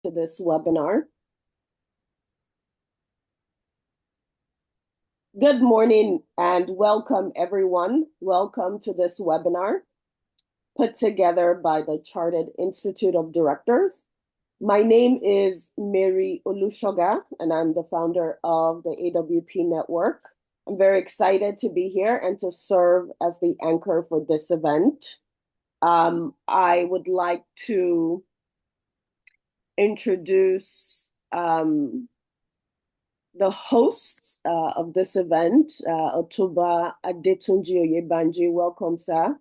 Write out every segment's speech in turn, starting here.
to this webinar. Good morning and welcome everyone. Welcome to this webinar put together by the Chartered Institute of Directors. My name is Mary Olushoga and I'm the founder of the AWP Network. I'm very excited to be here and to serve as the anchor for this event. I would like to introduce the hosts of this event, Otuba Adetunji Oyebanji. Welcome, sir.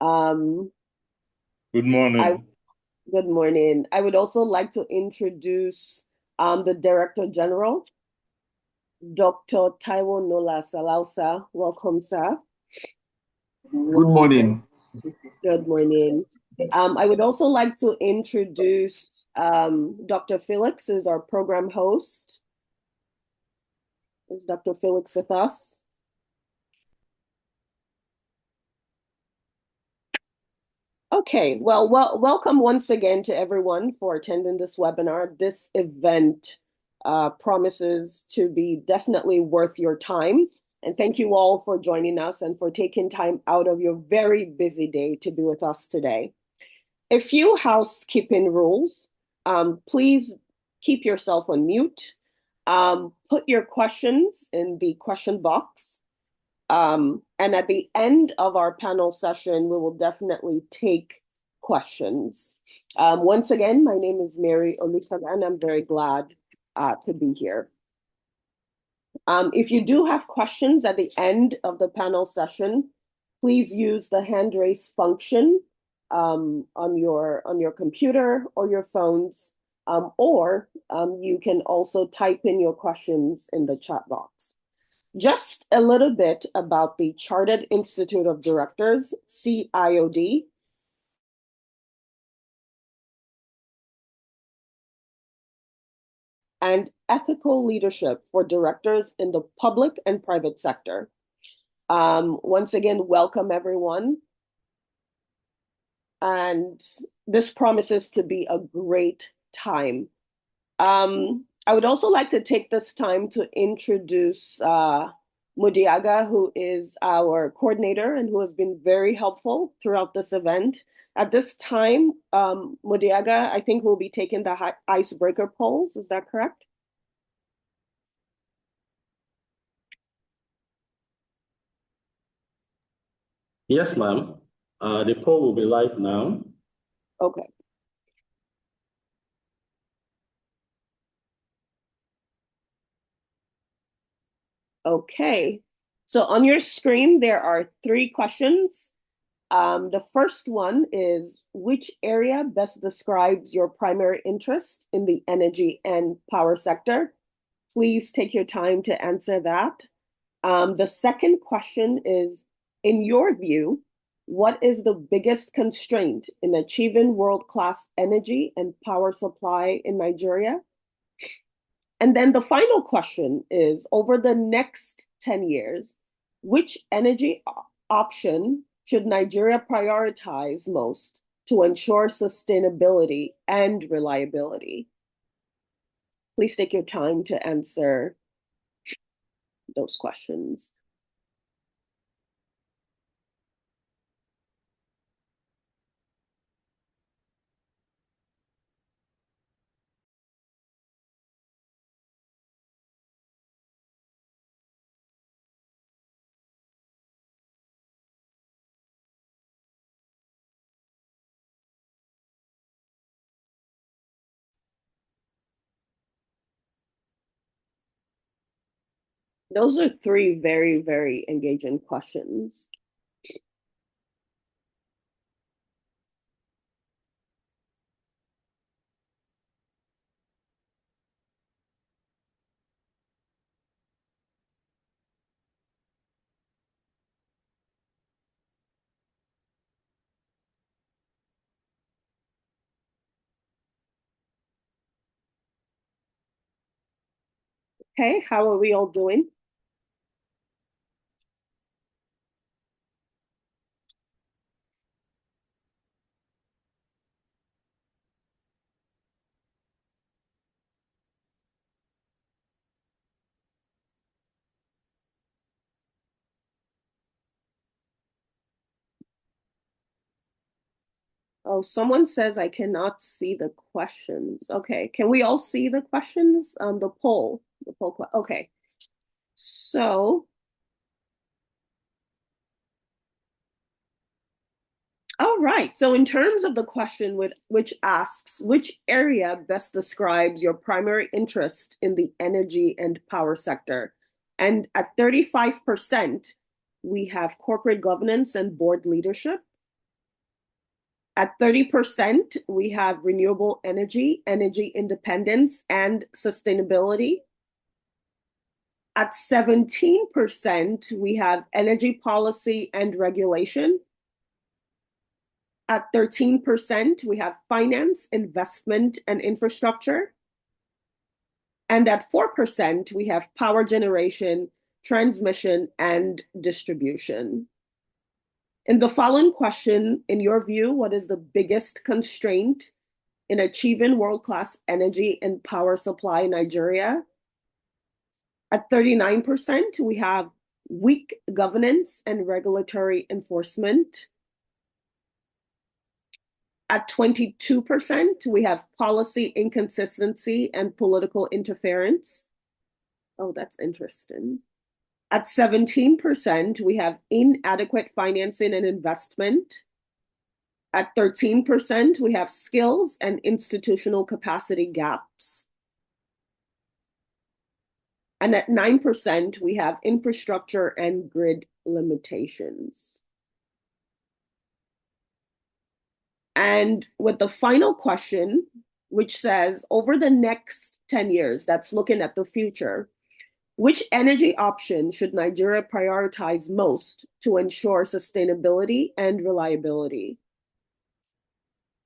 Good morning. Good morning. I would also like to introduce the Director General, Dr. Taiwo Nola Salausa. Welcome, sir. Good morning. Good morning. I would also like to introduce Dr. Felix, who's our program host. Is Dr. Felix with us? Okay, well, welcome once again to everyone for attending this webinar. This event promises to be definitely worth your time. And thank you all for joining us and for taking time out of your very busy day to be with us today. A few housekeeping rules. Please keep yourself on mute. Put your questions in the question box. And at the end of our panel session, we will definitely take questions. Once again, my name is Mary Olusoga, and I'm very glad to be here. If you do have questions at the end of the panel session, please use the hand raise function on your computer or your phones, or you can also type in your questions in the chat box. Just a little bit about the Chartered Institute of Directors, CIoD. And ethical leadership for directors in the public and private sector. Once again, welcome everyone. And this promises to be a great time. I would also like to take this time to introduce Mudiaga, who is our coordinator and who has been very helpful throughout this event. At this time, Mudiaga, I think will be taking the icebreaker polls. Is that correct? Yes, ma'am. The poll will be live now. Okay. Okay, so on your screen, there are 3 questions. The first one is, which area best describes your primary interest in the energy and power sector? Please take your time to answer that. The second question is, in your view, what is the biggest constraint in achieving world-class energy and power supply in Nigeria? And then the final question is, over the next 10 years, which energy option should Nigeria prioritize most to ensure sustainability and reliability? Please take your time to answer those questions. Those are 3 very, very engaging questions. Okay, how are we all doing? Oh, someone says I cannot see the questions. Okay, can we all see the questions? Okay. So, all right. So in terms of the question which asks, which area best describes your primary interest in the energy and power sector? And at 35%, we have corporate governance and board leadership. At 30%, we have renewable energy, energy independence, and sustainability. At 17%, we have energy policy and regulation. At 13%, we have finance, investment, and infrastructure. And at 4%, we have power generation, transmission, and distribution. In the following question, in your view, what is the biggest constraint in achieving world-class energy and power supply in Nigeria? At 39%, we have weak governance and regulatory enforcement. At 22%, we have policy inconsistency and political interference. Oh, that's interesting. At 17%, we have inadequate financing and investment. At 13%, we have skills and institutional capacity gaps. And at 9%, we have infrastructure and grid limitations. And with the final question, which says, over the next 10 years, that's looking at the future, which energy option should Nigeria prioritize most to ensure sustainability and reliability?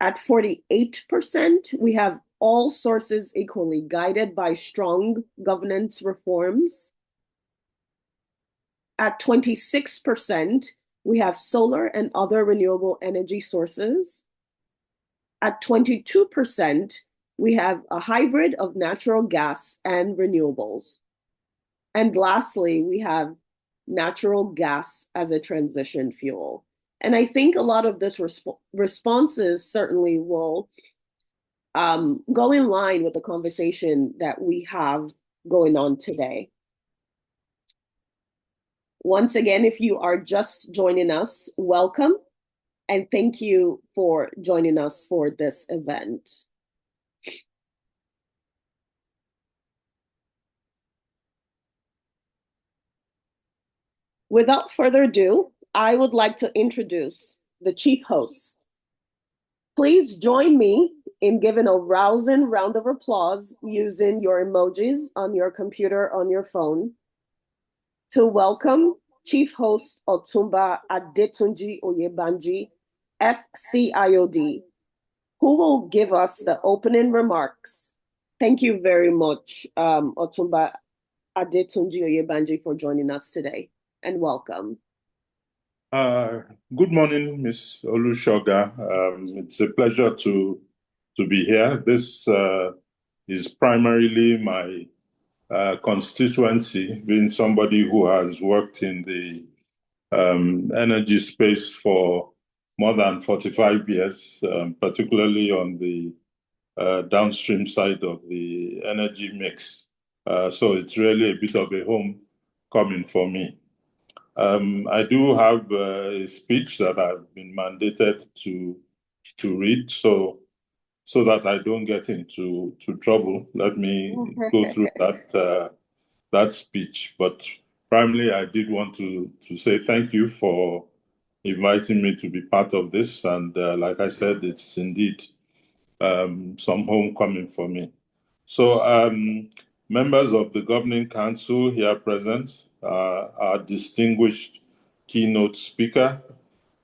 At 48%, we have all sources equally guided by strong governance reforms. At 26%, we have solar and other renewable energy sources. At 22%, we have a hybrid of natural gas and renewables. And lastly, we have natural gas as a transition fuel. And I think a lot of this responses certainly will go in line with the conversation that we have going on today. Once again, if you are just joining us, welcome, and thank you for joining us for this event. Without further ado, I would like to introduce the chief host. Please join me in giving a rousing round of applause using your emojis on your computer, on your phone, to welcome Chief Host Otumba Adetunji Oyebanji, FCIOD, who will give us the opening remarks. Thank you very much, Otumba Adetunji Oyebanji, for joining us today, and welcome. Good morning, Ms. Olushoga. It's a pleasure to be here. This is primarily my constituency, being somebody who has worked in the energy space for more than 45 years, particularly on the downstream side of the energy mix. So it's really a bit of a homecoming for me. I do have a speech that I've been mandated to read, so that I don't get into trouble. Let me go through that speech. But primarily, I did want to say thank you for inviting me to be part of this. And like I said, it's indeed some homecoming for me. So members of the Governing Council here present, our distinguished keynote speaker,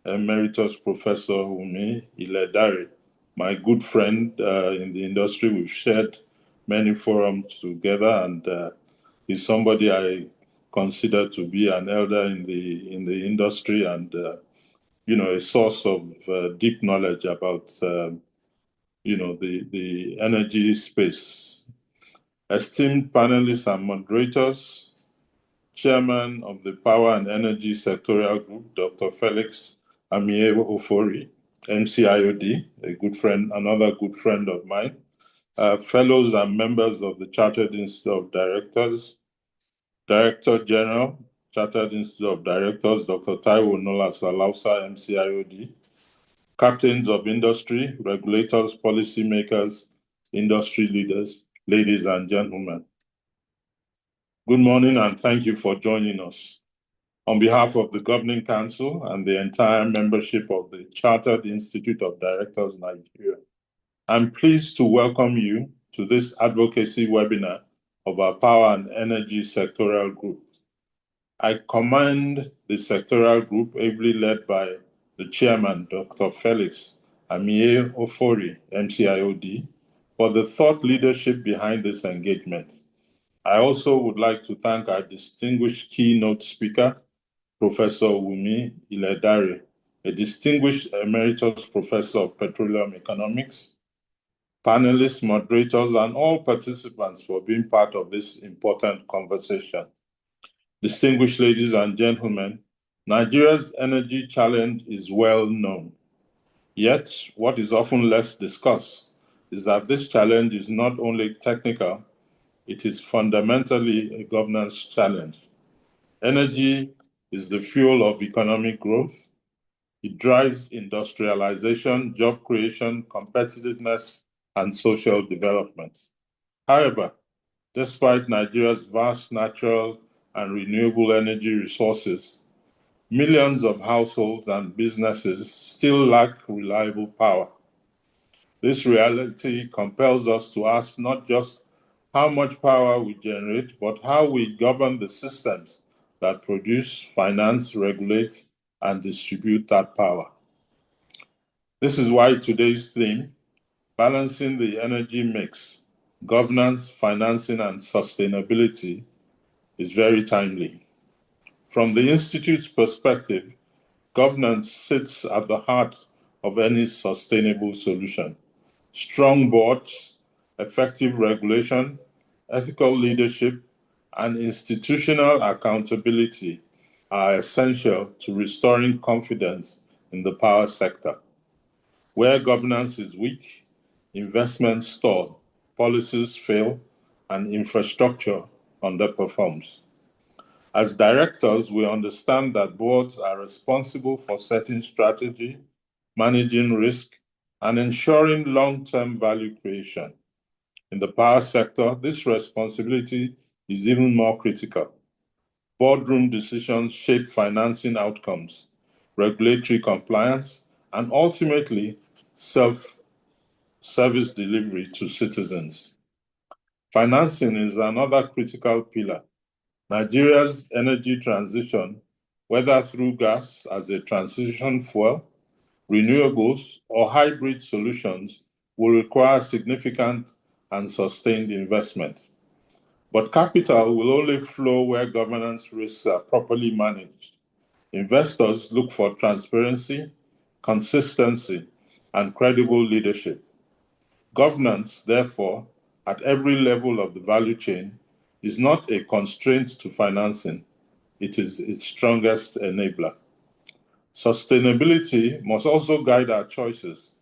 Emeritus Professor Wumi Iledare, my good friend in the industry. We've shared many forums together, and he's somebody I consider to be an elder in the industry, and a source of deep knowledge about the energy space. Esteemed panelists and moderators, Chairman of the Power and Energy Sectorial Group, Dr. Felix Amie Ofori, MCIoD, a good friend, another good friend of mine, fellows and members of the Chartered Institute of Directors, Director General, Chartered Institute of Directors, Dr. Taiwo Nola Salausa, MCIoD, captains of industry, regulators, policymakers, industry leaders, ladies and gentlemen. Good morning and thank you for joining us. On behalf of the Governing Council and the entire membership of the Chartered Institute of Directors Nigeria, I'm pleased to welcome you to this advocacy webinar of our Power and Energy Sectoral Group. I commend the sectoral group ably led by the chairman, Dr. Felix Amie Ofori, MCIoD, for the thought leadership behind this engagement. I also would like to thank our distinguished keynote speaker, Professor Wumi Iledare, a distinguished emeritus professor of petroleum economics, panelists, moderators, and all participants for being part of this important conversation. Distinguished ladies and gentlemen, Nigeria's energy challenge is well known. Yet, what is often less discussed is that this challenge is not only technical, it is fundamentally a governance challenge. Energy is the fuel of economic growth. It drives industrialization, job creation, competitiveness, and social development. However, despite Nigeria's vast natural and renewable energy resources, millions of households and businesses still lack reliable power. This reality compels us to ask not just how much power we generate, but how we govern the systems that produce, finance, regulate, and distribute that power. This is why today's theme, Balancing the Energy Mix, Governance, Financing, and Sustainability, is very timely. From the Institute's perspective, governance sits at the heart of any sustainable solution. Strong boards, effective regulation, ethical leadership, and institutional accountability are essential to restoring confidence in the power sector. Where governance is weak, investments stall, policies fail, and infrastructure underperforms. As directors, we understand that boards are responsible for setting strategy, managing risk, and ensuring long-term value creation. In the power sector, this responsibility is even more critical. Boardroom decisions shape financing outcomes, regulatory compliance, and ultimately service delivery to citizens. Financing is another critical pillar. Nigeria's energy transition, whether through gas as a transition fuel, renewables, or hybrid solutions, will require significant and sustained investment. But capital will only flow where governance risks are properly managed. Investors look for transparency, consistency, and credible leadership. Governance, therefore, at every level of the value chain, is not a constraint to financing, it is its strongest enabler. Sustainability must also guide our choices.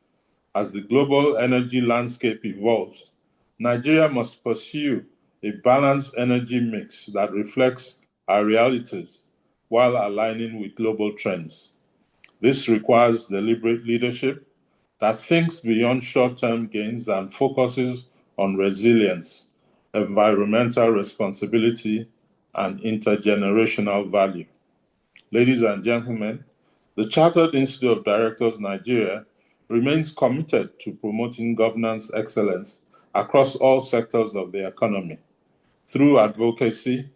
As the global energy landscape evolves, Nigeria must pursue a balanced energy mix that reflects our realities while aligning with global trends. This requires deliberate leadership that thinks beyond short-term gains and focuses on resilience, environmental responsibility, and intergenerational value. Ladies and gentlemen, the Chartered Institute of Directors Nigeria remains committed to promoting governance excellence across all sectors of the economy. Through advocacy,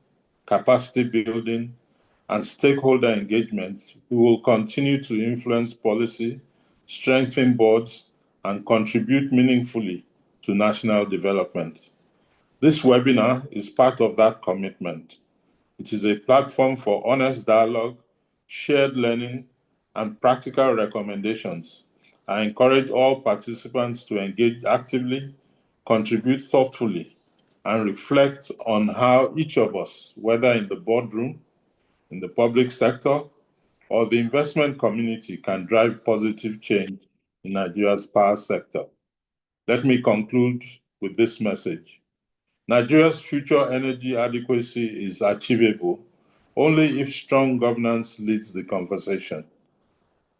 capacity building, and stakeholder engagement, we will continue to influence policy, strengthen boards, and contribute meaningfully to national development. This webinar is part of that commitment. It is a platform for honest dialogue, shared learning, and practical recommendations. I encourage all participants to engage actively, contribute thoughtfully, and reflect on how each of us, whether in the boardroom, in the public sector, or the investment community, can drive positive change in Nigeria's power sector. Let me conclude with this message. Nigeria's future energy adequacy is achievable only if strong governance leads the conversation.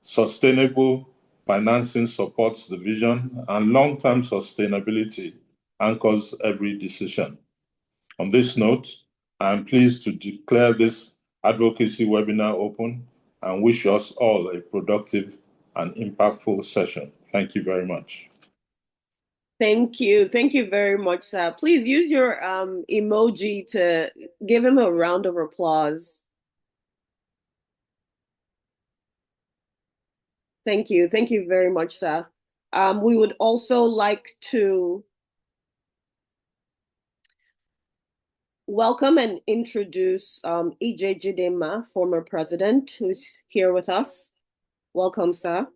Sustainable financing supports the vision, and long-term sustainability anchors every decision. On this note, I am pleased to declare this advocacy webinar open and wish us all a productive and impactful session. Thank you very much. Thank you. Thank you very much, sir. Please use your emoji to give him a round of applause. Thank you. Thank you very much, sir. We would also like to welcome and introduce EJ Jidema, former president, who's here with us. Welcome, sir.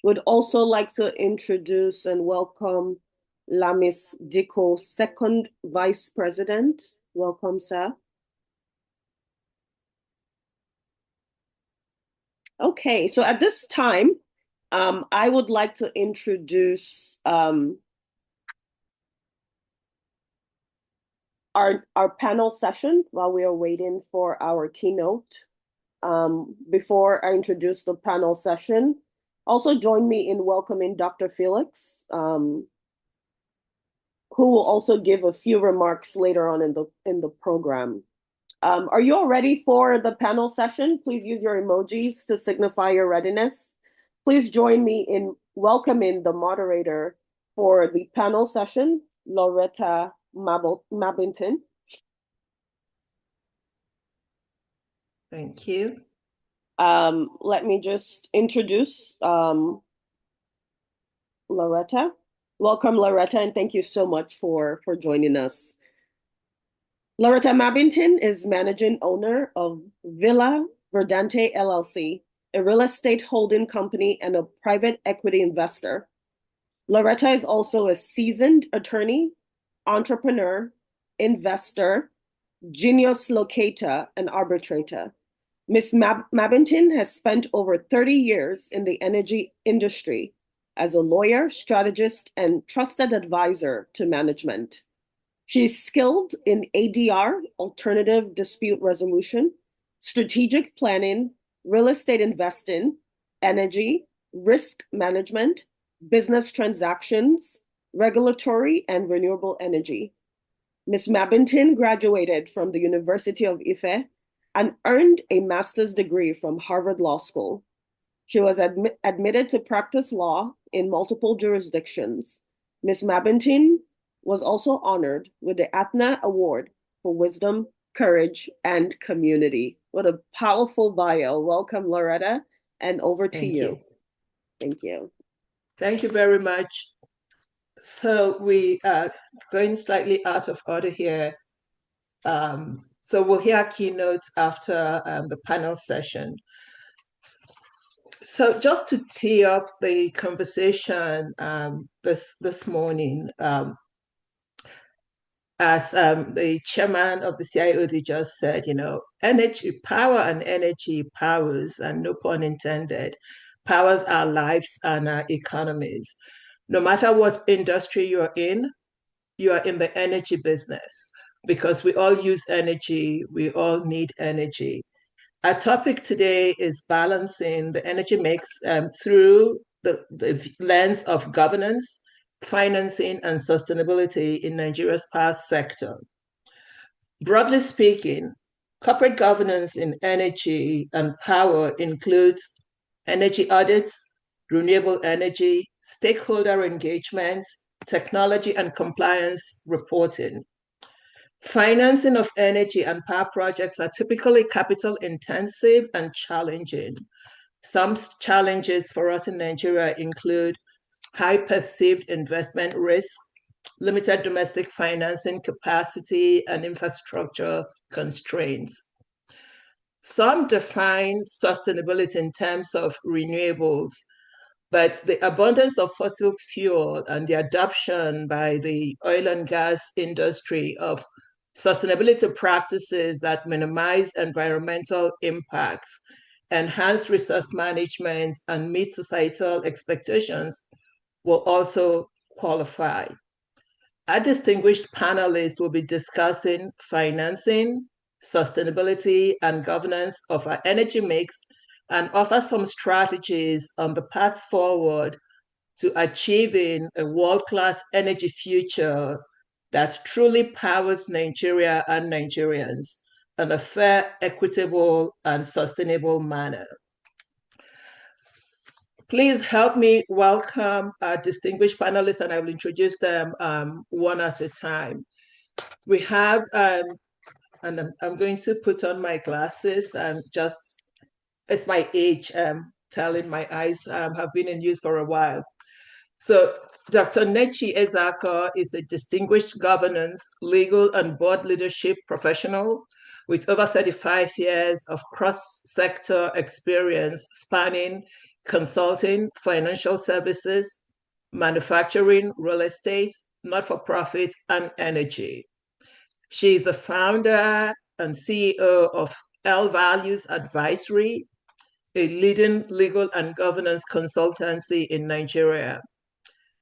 Would also like to introduce and welcome Lamis Diko, second vice president. Welcome, sir. Okay, so at this time, I would like to introduce our panel session while we are waiting for our keynote. Before I introduce the panel session, also join me in welcoming Dr. Felix, who will also give a few remarks later on in the program. Are you all ready for the panel session? Please use your emojis to signify your readiness. Please join me in welcoming the moderator for the panel session, Loretta Mabington. Thank you. Let me just introduce Loretta. Welcome, Loretta, and thank you so much for joining us. Loretta Mabington is managing owner of Villa Verdante LLC, a real estate holding company and a private equity investor. Loretta is also a seasoned attorney, entrepreneur, investor, genius locator, and arbitrator. Ms. Mabington has spent over 30 years in the energy industry as a lawyer, strategist, and trusted advisor to management. She is skilled in ADR, alternative dispute resolution, strategic planning, real estate investing, energy, risk management, business transactions, regulatory, and renewable energy. Ms. Mabington graduated from the University of Ife and earned a master's degree from Harvard Law School. She was admitted to practice law in multiple jurisdictions. Ms. Mabington was also honored with the Athna Award for Wisdom, Courage, and Community. What a powerful bio. Welcome, Loretta, and over to you. Thank you. Thank you very much. So we are going slightly out of order here. So we'll hear keynotes after the panel session. So just to tee up the conversation this morning, as the chairman of the CIoD just said, energy, power and energy powers, and no pun intended, powers our lives and our economies. No matter what industry you are in the energy business because we all use energy, we all need energy. Our topic today is balancing the energy mix through the lens of governance, financing, and sustainability in Nigeria's power sector. Broadly speaking, corporate governance in energy and power includes energy audits, renewable energy, stakeholder engagement, technology and compliance reporting. Financing of energy and power projects are typically capital intensive and challenging. Some challenges for us in Nigeria include high perceived investment risk, limited domestic financing capacity, and infrastructure constraints. Some define sustainability in terms of renewables, but the abundance of fossil fuel and the adoption by the oil and gas industry of sustainability practices that minimize environmental impacts enhance resource management, and meet societal expectations will also qualify. Our distinguished panelists will be discussing financing, sustainability, and governance of our energy mix and offer some strategies on the paths forward to achieving a world-class energy future that truly powers Nigeria and Nigerians in a fair, equitable, and sustainable manner. Please help me welcome our distinguished panelists, and I will introduce them one at a time. We have, and I'm going to put on my glasses, it's my age telling my eyes have been in use for a while. So Dr. Nechi Ezako is a distinguished governance, legal, and board leadership professional with over 35 years of cross-sector experience spanning consulting, financial services, manufacturing, real estate, not-for-profit, and energy. She is the founder and CEO of L Values Advisory, a leading legal and governance consultancy in Nigeria,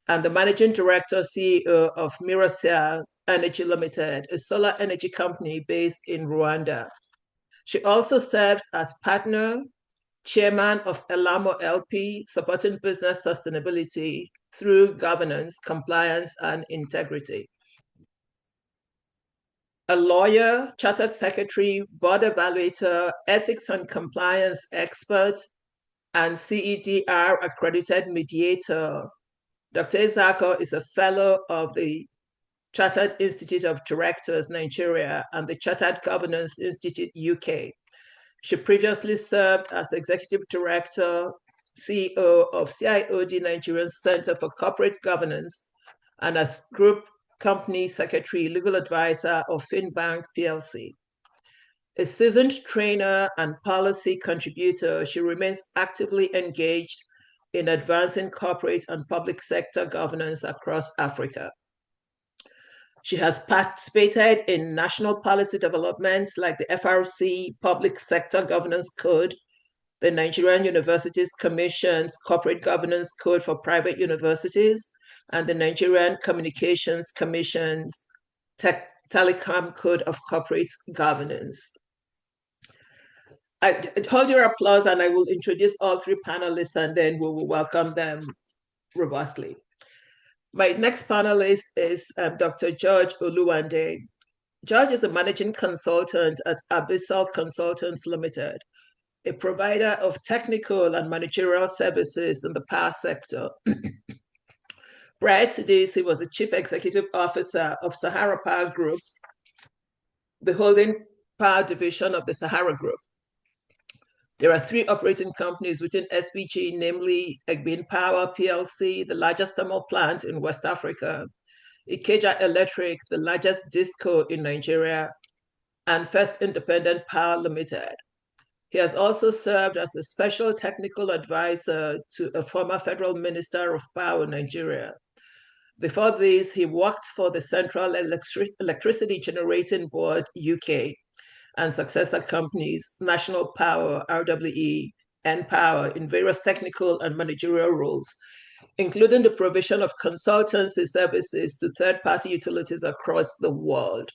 and the managing director, CEO of Miracell Energy Limited, a solar energy company based in Rwanda. She also serves as partner, chairman of Elamo LP, supporting business sustainability through governance, compliance, and integrity. A lawyer, chartered secretary, board evaluator, ethics and compliance expert, and CEDR accredited mediator. Dr. Ezako is a fellow of the Chartered Institute of Directors, Nigeria, and the Chartered Governance Institute, UK. She previously served as Executive Director, CEO of CIoD Nigeria Center for Corporate Governance, and as Group Company Secretary, Legal Advisor of Finbank PLC. A seasoned trainer and policy contributor, she remains actively engaged in advancing corporate and public sector governance across Africa. She has participated in national policy developments like the FRC Public Sector Governance Code, the Nigerian Universities Commission's Corporate Governance Code for Private Universities, and the Nigerian Communications Commission's Telecom Code of Corporate Governance. I hold your applause, and I will introduce all three panelists, and then we will welcome them robustly. My next panelist is Dr. George Oluwande. George is a managing consultant at Abyssal Consultants Limited, a provider of technical and managerial services in the power sector. Prior to this, he was the chief executive officer of Sahara Power Group, the holding power division of the Sahara Group. There are three operating companies within SPG, namely Egbin Power PLC, the largest thermal plant in West Africa, Ikeja Electric, the largest disco in Nigeria, and First Independent Power Limited. He has also served as a special technical advisor to a former federal minister of power in Nigeria. Before this, he worked for the Central Electricity Generating Board, UK, and successor companies, National Power, RWE, and Power, in various technical and managerial roles, including the provision of consultancy services to third-party utilities across the world.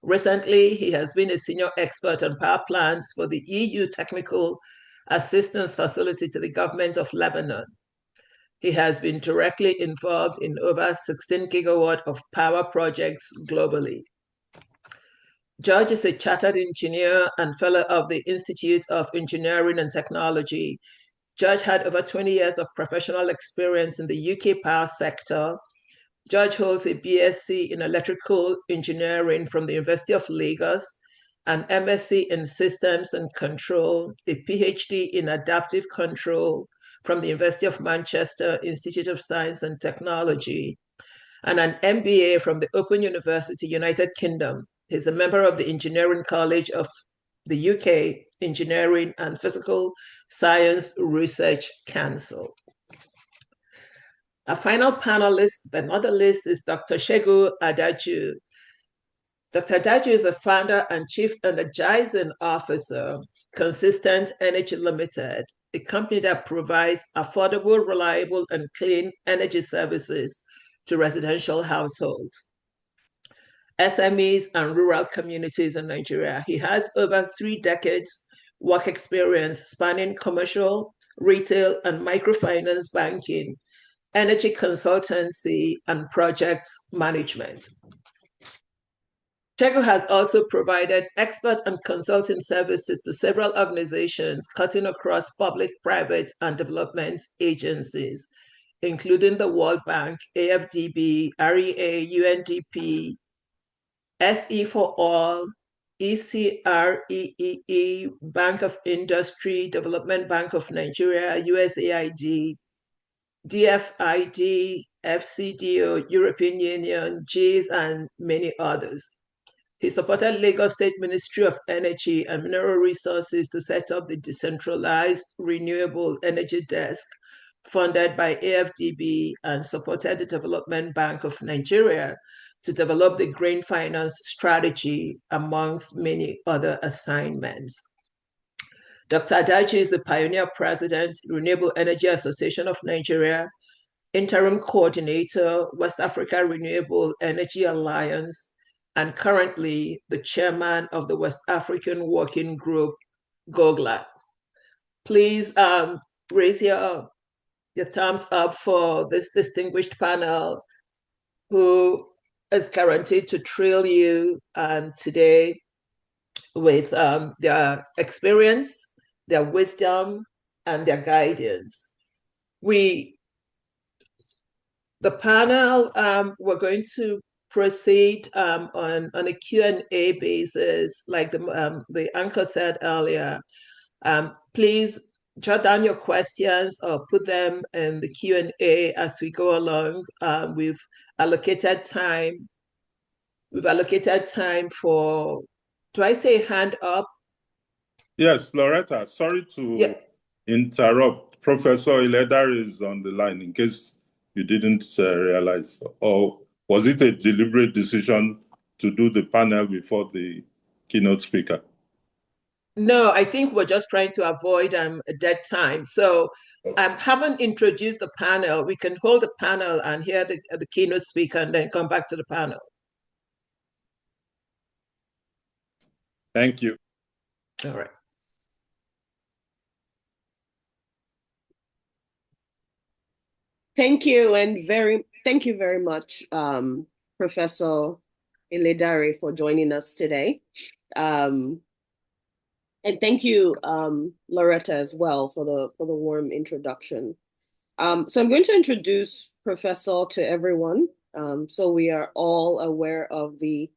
Recently, he has been a senior expert on power plants for the EU Technical Assistance Facility to the government of Lebanon. He has been directly involved in over 16 gigawatt of power projects globally. George is a chartered engineer and fellow of the Institute of Engineering and Technology. George had over 20 years of professional experience in the UK power sector. George holds a BSc in Electrical Engineering from the University of Lagos, an MSc in Systems and Control, a PhD in Adaptive Control from the University of Manchester Institute of Science and Technology, and an MBA from the Open University, United Kingdom. He's a member of the Engineering College of the UK Engineering and Physical Science Research Council. Our final panelist, but not the least, is Dr. Segun Adaju. Dr. Daji is the founder and chief energizing officer, Consistent Energy Limited, a company that provides affordable, reliable, and clean energy services to residential households, SMEs, and rural communities in Nigeria. He has over 3 decades work experience spanning commercial, retail, and microfinance banking, energy consultancy, and project management. Chego has also provided expert and consulting services to several organizations cutting across public, private, and development agencies, including the World Bank, AFDB, REA, UNDP, SE for All, ECREEE, Bank of Industry, Development Bank of Nigeria, USAID, DFID, FCDO, European Union, GIS, and many others. He supported Lagos State Ministry of Energy and Mineral Resources to set up the decentralized renewable energy desk funded by AFDB and supported the Development Bank of Nigeria to develop the green finance strategy, amongst many other assignments. Dr. Adachi is the pioneer president, Renewable Energy Association of Nigeria, interim coordinator, West Africa Renewable Energy Alliance, and currently the chairman of the West African Working Group, GOGLA. Please raise your thumbs up for this distinguished panel who is guaranteed to thrill you today with their experience, their wisdom, and their guidance. The panel, we're going to proceed on a Q&A basis, like the anchor said earlier. Please jot down your questions or put them in the Q&A as we go along. We've allocated time. For, do I say hand up? Yes, Loretta, sorry to interrupt. Professor Iledari is on the line in case you didn't realize. Or was it a deliberate decision to do the panel before the keynote speaker? No, I think we're just trying to avoid a dead time. So haven't introduced the panel. We can hold the panel and hear the keynote speaker and then come back to the panel. Thank you. All right. Thank you, and thank you very much, Professor Iledari, for joining us today. And thank you, Loretta, as well, for the warm introduction. So I'm going to introduce Professor to everyone, so we are all aware of the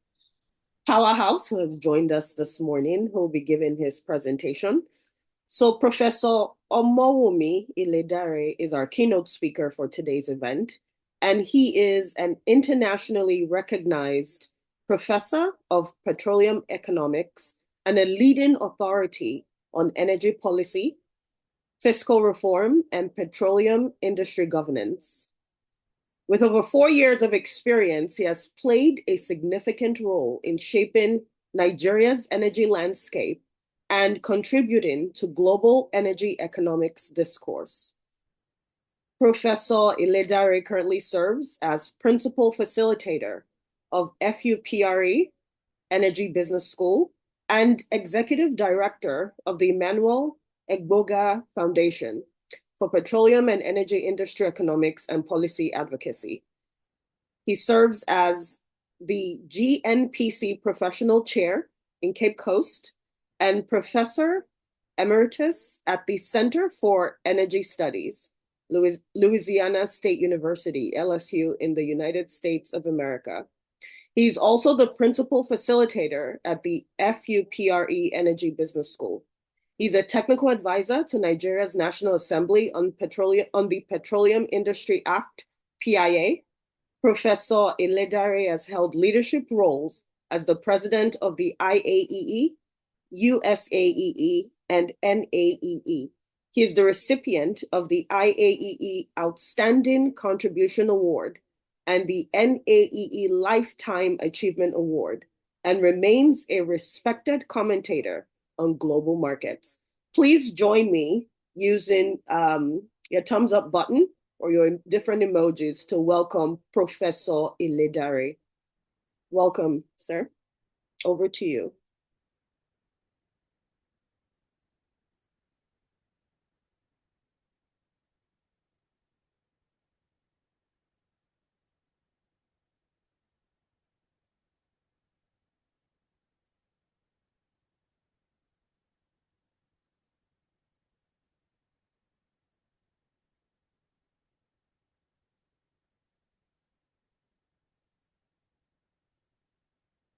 powerhouse who has joined us this morning, who will be giving his presentation. So Professor Omowumi Iledare is our keynote speaker for today's event, and he is an internationally recognized professor of petroleum economics and a leading authority on energy policy, fiscal reform, and petroleum industry governance. With over 4 years of experience, he has played a significant role in shaping Nigeria's energy landscape and contributing to global energy economics discourse. Professor Iledare currently serves as principal facilitator of FUPRE Energy Business School and executive director of the Emmanuel Egboga Foundation for Petroleum and Energy Industry Economics and Policy Advocacy. He serves as the GNPC Professional Chair in Cape Coast and Professor Emeritus at the Center for Energy Studies, Louisiana State University, LSU, in the United States of America. He's also the principal facilitator at the FUPRE Energy Business School. He's a technical advisor to Nigeria's National Assembly on the Petroleum Industry Act, PIA. Professor Iledare has held leadership roles as the president of the IAEE, USAEE, and NAEE. He is the recipient of the IAEE Outstanding Contribution Award and the NAEE Lifetime Achievement Award. and remains a respected commentator on global markets. Please join me using your thumbs up button or your different emojis to welcome Professor Iledare. Welcome, sir. Over to you.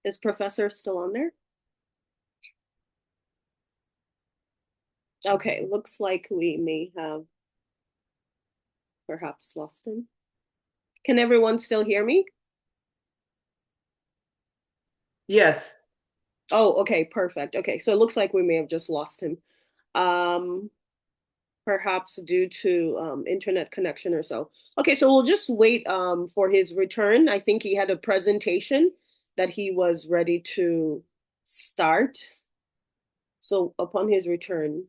Is Professor still on there? Okay, looks like we may have perhaps lost him. Can everyone still hear me? Yes. Oh, okay, perfect. Okay, so it looks like we may have just lost him. Perhaps due to internet connection or so. Okay, so we'll just wait for his return. I think he had a presentation that he was ready to start. So upon his return,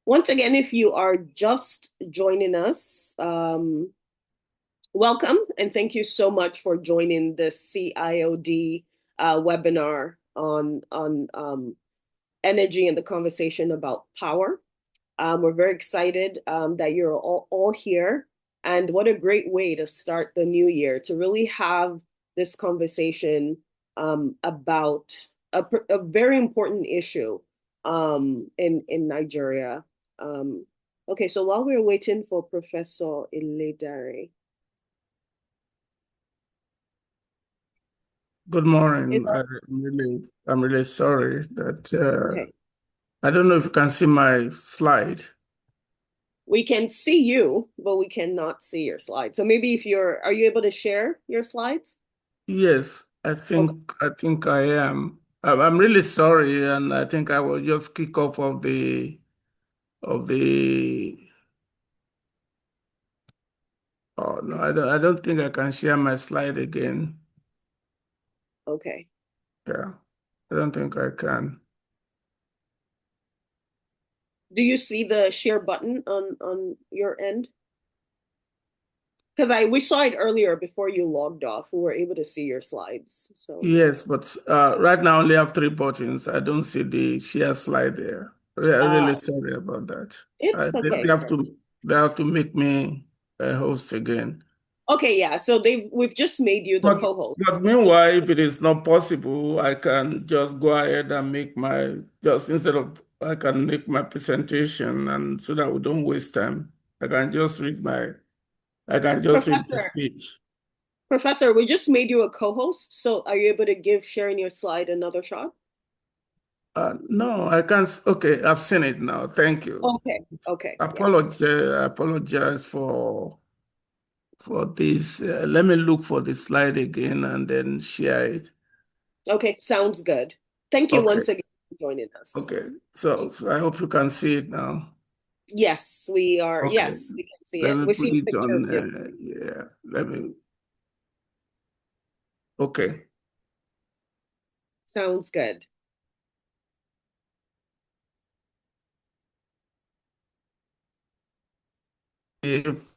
once again, if you are just joining us, welcome and thank you so much for joining the CIoD webinar on energy and the conversation about power. We're very excited that you're all here. And what a great way to start the new year to really have this conversation about a very important issue in Nigeria. Okay, so while we're waiting for Professor Iledare. Good morning. I'm really sorry that Okay. I don't know if you can see my slide. We can see you, but we cannot see your slides. So maybe if are you able to share your slides? Yes, Okay. I think I am. I'm really sorry, and I think I will just kick off of the. Oh no, I don't think I can share my slide again. Okay. Yeah, I don't think I can. Do you see the share button on your end? Because we saw it earlier before you logged off. We were able to see your slides. So Yes, but right now I only have three buttons. I don't see the share slide there. I'm really sorry about that. it's okay. They have to make me a host again. Okay, yeah. So we've just made you the But co-host. but meanwhile, if it is not possible, I can just go ahead and make my just instead of I can make my presentation, and so that we don't waste time. I can just read the Professor, speech. Professor, we just made you a co-host. So are you able to give sharing your slide another shot? No, I can't. Okay, I've seen it now. Thank you. Okay. Okay. Yeah. Apologize for this. Let me look for the slide again and then share it. Okay. Sounds good. Thank you Okay. once again for joining us. Okay. So I hope you can see it now. Yes, we are. Okay. Yes, we can see Let it. me We see put a it picture of on. you. Yeah. Let me. Okay. Sounds good. If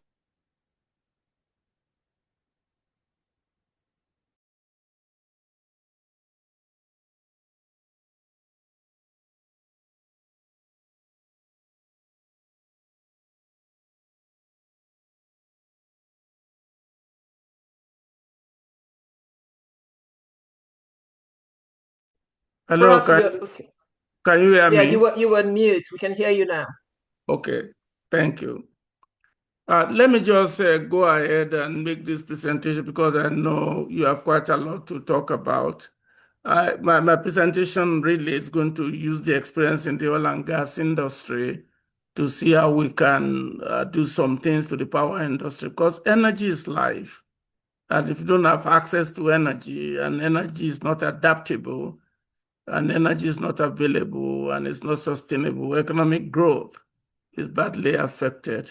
Hello, Prof, you're okay. can you hear Yeah, me? you were mute. We can hear you now. Okay. Thank you. Let me just go ahead and make this presentation because I know you have quite a lot to talk about. My presentation really is going to use the experience in the oil and gas industry to see how we can do some things to the power industry because energy is life. And if you don't have access to energy and energy is not adaptable and energy is not available and it's not sustainable, economic growth is badly affected.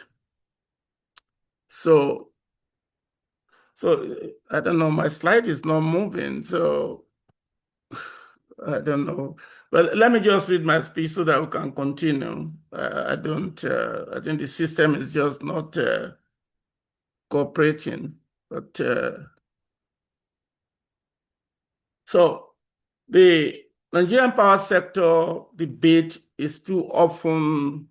So I don't know, my slide is not moving, so I don't know. But let me just read my speech so that we can continue. I think the system is just not cooperating. But so the Nigerian power sector debate is too often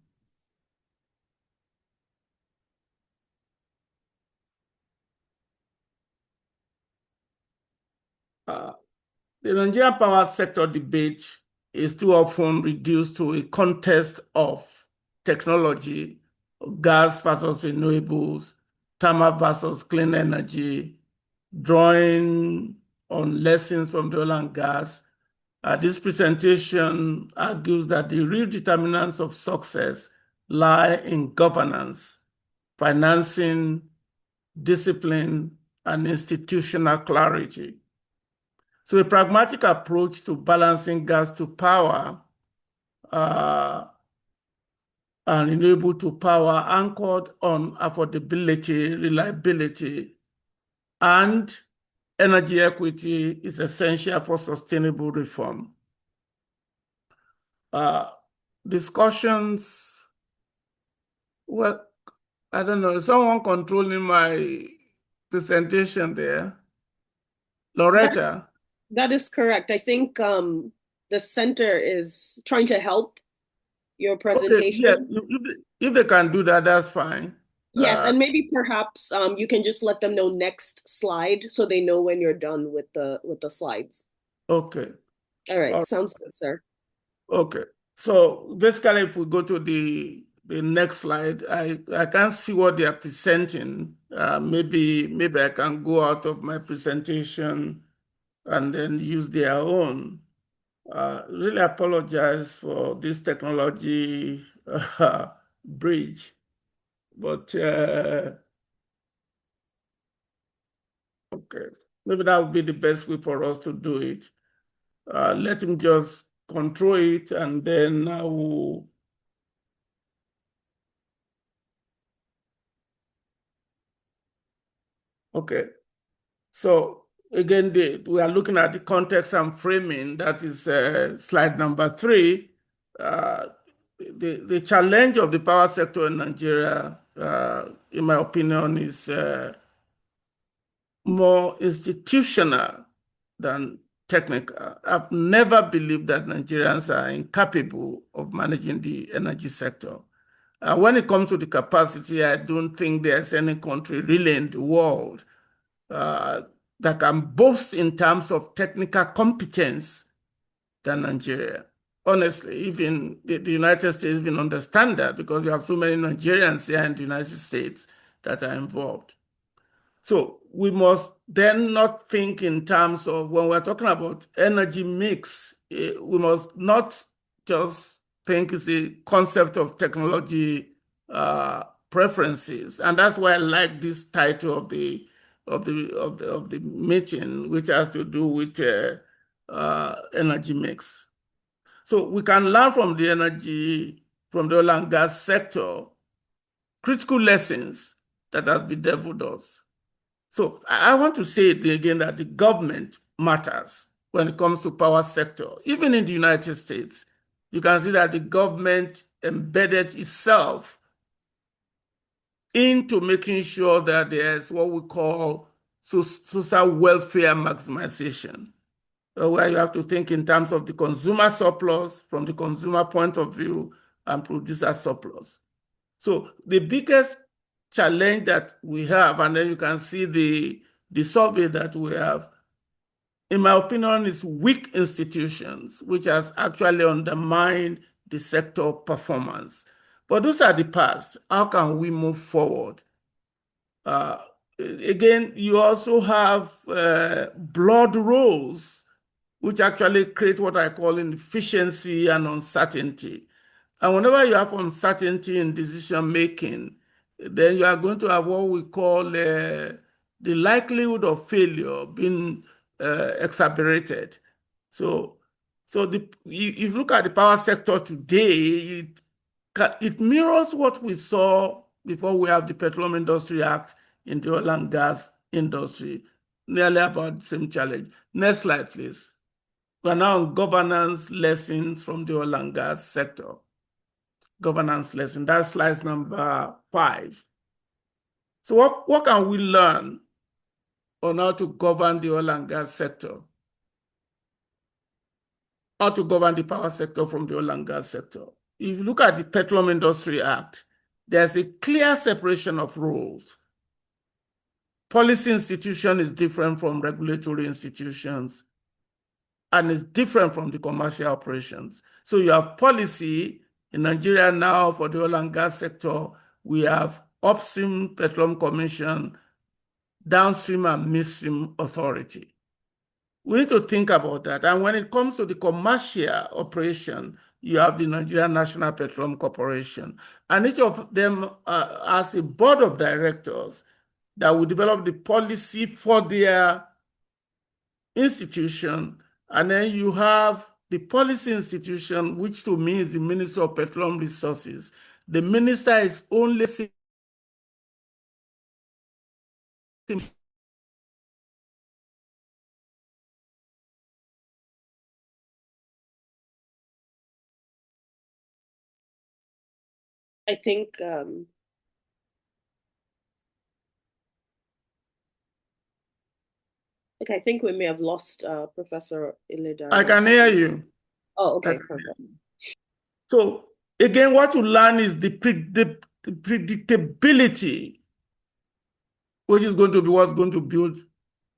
the Nigerian power sector debate is too often reduced to a contest of technology, gas versus renewables, thermal versus clean energy, drawing on lessons from the oil and gas. This presentation argues that the real determinants of success lie in governance, financing, discipline, and institutional clarity. So a pragmatic approach to balancing gas to power and renewable to power anchored on affordability, reliability, and energy equity is essential for sustainable reform. Discussions, well, I don't know, is someone controlling my presentation there? Loretta? That is correct. I think the center is trying to help your Okay, yeah, presentation. if they can do that, that's fine. Yes, and maybe perhaps you can just let them know next slide so they know when you're done with the slides. Okay. All right, sounds good, sir. Okay. So basically, if we go to the next slide, I can't see what they are presenting. Maybe I can go out of my presentation and then use their own. Really apologize for this technology bridge, but okay, maybe that would be the best way for us to do it. Let him just control it, and then I will. Okay. So again, we are looking at the context and framing. That is slide number 3. The challenge of the power sector in Nigeria, in my opinion, is more institutional than technical. I've never believed that Nigerians are incapable of managing the energy sector. When it comes to the capacity, I don't think there's any country really in the world that can boast in terms of technical competence than Nigeria. Honestly, even the United States even understand that because we have so many Nigerians here in the United States that are involved. So we must then not think in terms of, when we're talking about energy mix, we must not just think it's a concept of technology preferences. And that's why I like this title of the meeting, which has to do with energy mix. So we can learn from the oil and gas sector, critical lessons that has bedeviled us. So I want to say it again that the government matters when it comes to power sector. Even in the United States, you can see that the government embedded itself into making sure that there's what we call social welfare maximization, where you have to think in terms of the consumer surplus from the consumer point of view and producer surplus. So the biggest challenge that we have, and then you can see the survey that we have, in my opinion, is weak institutions, which has actually undermined the sector performance. But those are the past. How can we move forward? Again, you also have blood roles, which actually create what I call inefficiency and uncertainty. And whenever you have uncertainty in decision making, then you are going to have what we call the likelihood of failure being exacerbated. So if you look at the power sector today, it mirrors what we saw before we have the Petroleum Industry Act in the oil and gas industry. Nearly about the same challenge. Next slide, please. We are now on governance lessons from the oil and gas sector. Governance lesson, that's slide number 5. So what can we learn on how to govern the oil and gas sector? How to govern the power sector from the oil and gas sector? If you look at the Petroleum Industry Act, there's a clear separation of roles. Policy institution is different from regulatory institutions and is different from the commercial operations. So you have policy in Nigeria now for the oil and gas sector. We have upstream petroleum commission, downstream and midstream authority. We need to think about that. And when it comes to the commercial operation, you have the Nigerian National Petroleum Corporation. And each of them has a board of directors that will develop the policy for their institution. And then you have the policy institution, which to me is the Minister of Petroleum Resources. The minister is only I think I think we may have lost Professor Ileda. I can hear you. Oh, okay, perfect. So again, what you learn is the predictability, which is going to be what's going to build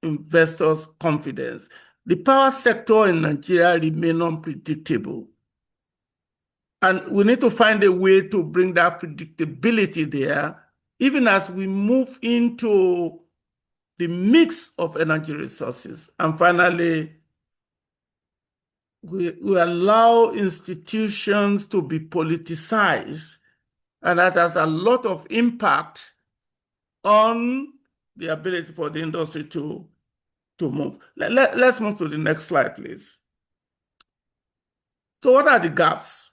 investors' confidence. The power sector in Nigeria remains unpredictable. And we need to find a way to bring that predictability there, even as we move into the mix of energy resources. And finally, we allow institutions to be politicized, and that has a lot of impact on the ability for the industry to move. Let's move to the next slide, please. So what are the gaps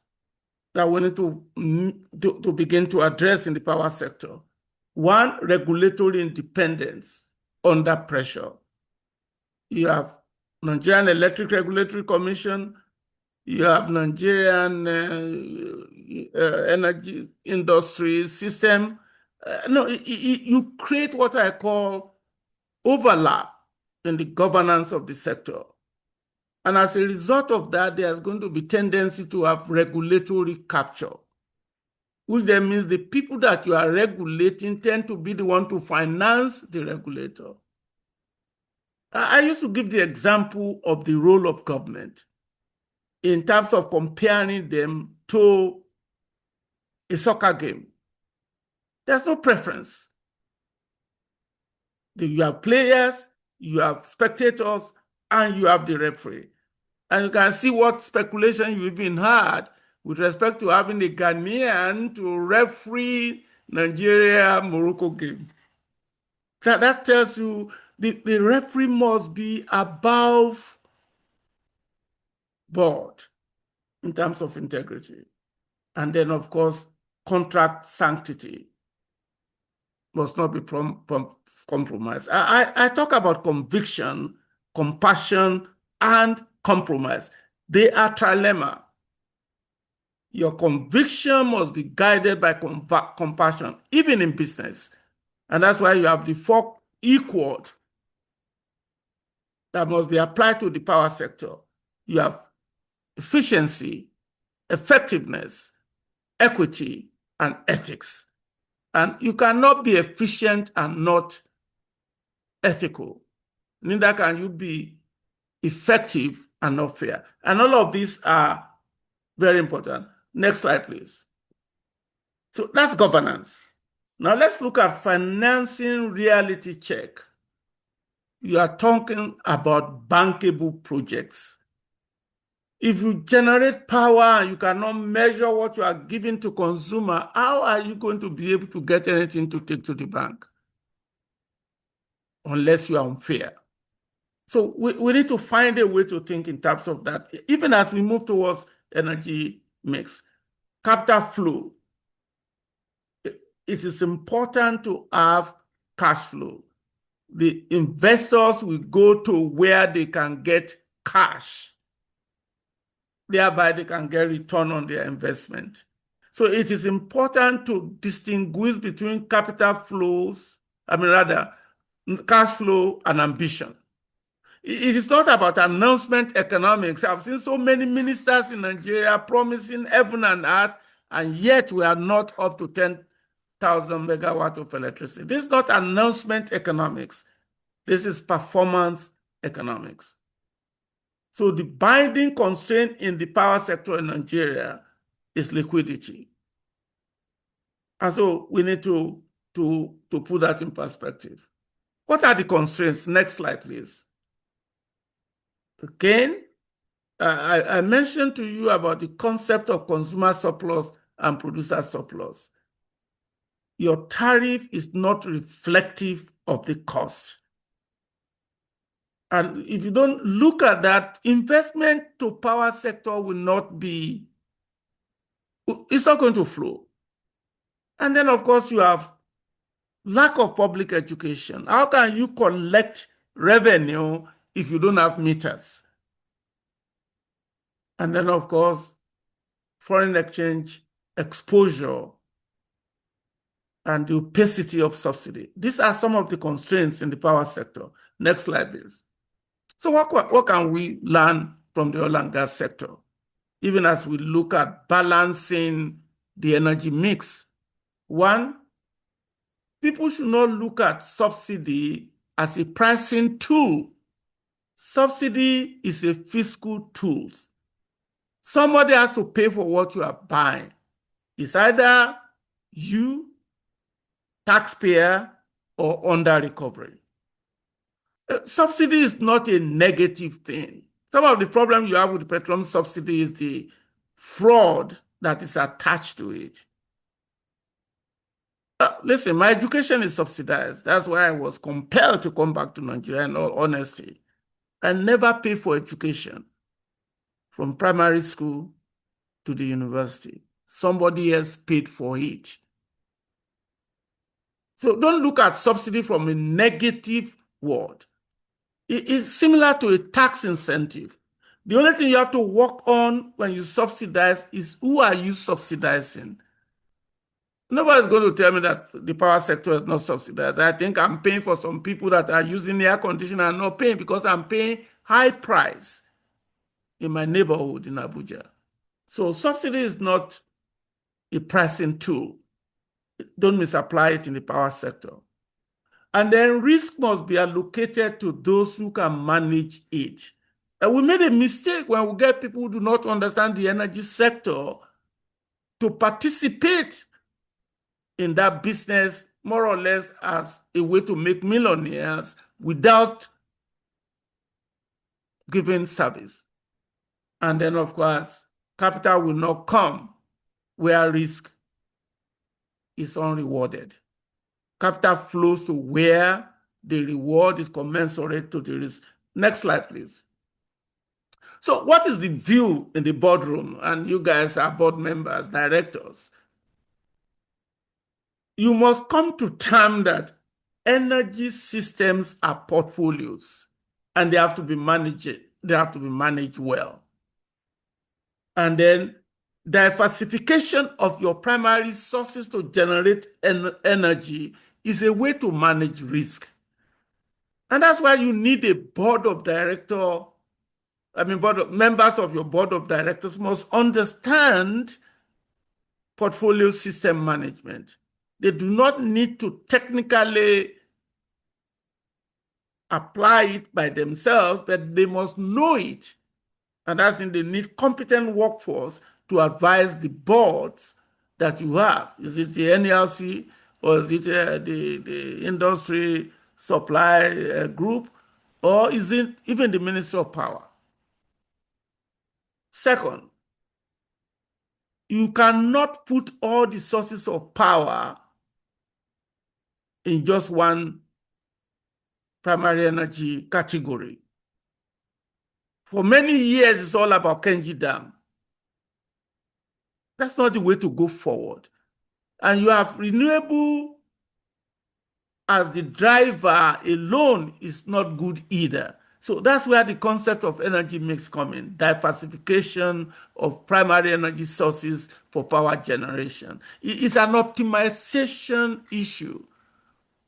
that we need to begin to address in the power sector? One, regulatory independence under pressure. You have Nigerian Electric Regulatory Commission, you have Nigerian energy industry system. You create what I call overlap in the governance of the sector. And as a result of that, there's going to be tendency to have regulatory capture, which then means the people that you are regulating tend to be the one to finance the regulator. I used to give the example of the role of government in terms of comparing them to a soccer game. There's no preference. You have players, you have spectators, and you have the referee. And you can see what speculation you even had with respect to having a Ghanaian to referee Nigeria-Morocco game. That tells you the referee must be above board in terms of integrity. And then, of course, contract sanctity must not be compromised. I talk about conviction, compassion, and compromise. They are trilemma. Your conviction must be guided by compassion, even in business. And that's why you have the 4 E-quad that must be applied to the power sector. You have efficiency, effectiveness, equity, and ethics. And you cannot be efficient and not ethical. Neither can you be effective and not fair. And all of these are very important. Next slide, please. So that's governance. Now let's look at financing reality check. You are talking about bankable projects. If you generate power and you cannot measure what you are giving to consumer, how are you going to be able to get anything to take to the bank? Unless you are unfair. So we need to find a way to think in terms of that, even as we move towards energy mix. Capital flow. it is important to have cash flow. The investors will go to where they can get cash. Thereby, they can get return on their investment. So it is important to distinguish between capital flows, cash flow and ambition. It is not about announcement economics. I've seen so many ministers in Nigeria promising heaven and earth, and yet we are not up to 10,000 megawatts of electricity. This is not announcement economics. This is performance economics. So the binding constraint in the power sector in Nigeria is liquidity. And so we need to put that in perspective. What are the constraints? Next slide, please. Again, I mentioned to you about the concept of consumer surplus and producer surplus. Your tariff is not reflective of the cost. And if you don't look at that, investment to power sector will not be, it's not going to flow. And then, of course, you have lack of public education. How can you collect revenue if you don't have meters? And then, of course, foreign exchange exposure and the opacity of subsidy. These are some of the constraints in the power sector. Next slide, please. So what can we learn from the oil and gas sector? Even as we look at balancing the energy mix. One, people should not look at subsidy as a pricing tool. Subsidy is a fiscal tool. Somebody has to pay for what you are buying. It's either you, taxpayer, or under recovery. Subsidy is not a negative thing. Some of the problem you have with the petroleum subsidy is the fraud that is attached to it. Listen, my education is subsidized. That's why I was compelled to come back to Nigeria, in all honesty. I never paid for education from primary school to the university. Somebody else paid for it. So don't look at subsidy from a negative word. It is similar to a tax incentive. The only thing you have to work on when you subsidize is who are you subsidizing? Nobody's going to tell me that the power sector is not subsidized. I think I'm paying for some people that are using air conditioner and not paying because I'm paying high price in my neighborhood in Abuja. So subsidy is not a pricing tool. Don't misapply it in the power sector. And then risk must be allocated to those who can manage it. And we made a mistake when we get people who do not understand the energy sector to participate in that business more or less as a way to make millionaires without giving service. And then, of course, capital will not come where risk is unrewarded. Capital flows to where the reward is commensurate to the risk. Next slide, please. So what is the view in the boardroom? And you guys are board members, directors. You must come to terms that energy systems are portfolios and they have to be managed. They have to be managed well. And then diversification of your primary sources to generate energy is a way to manage risk. And that's why you need a board of directors. Members of your board of directors must understand portfolio system management. They do not need to technically apply it by themselves, but they must know it. And that's when they need competent workforce to advise the boards that you have. Is it the NLC or is it the industry supply group, or is it even the Ministry of Power? Second, you cannot put all the sources of power in just one primary energy category. For many years, it's all about Kenji Dam. That's not the way to go forward. And you have renewable as the driver alone is not good either. So that's where the concept of energy mix come in, diversification of primary energy sources for power generation. It's an optimization issue.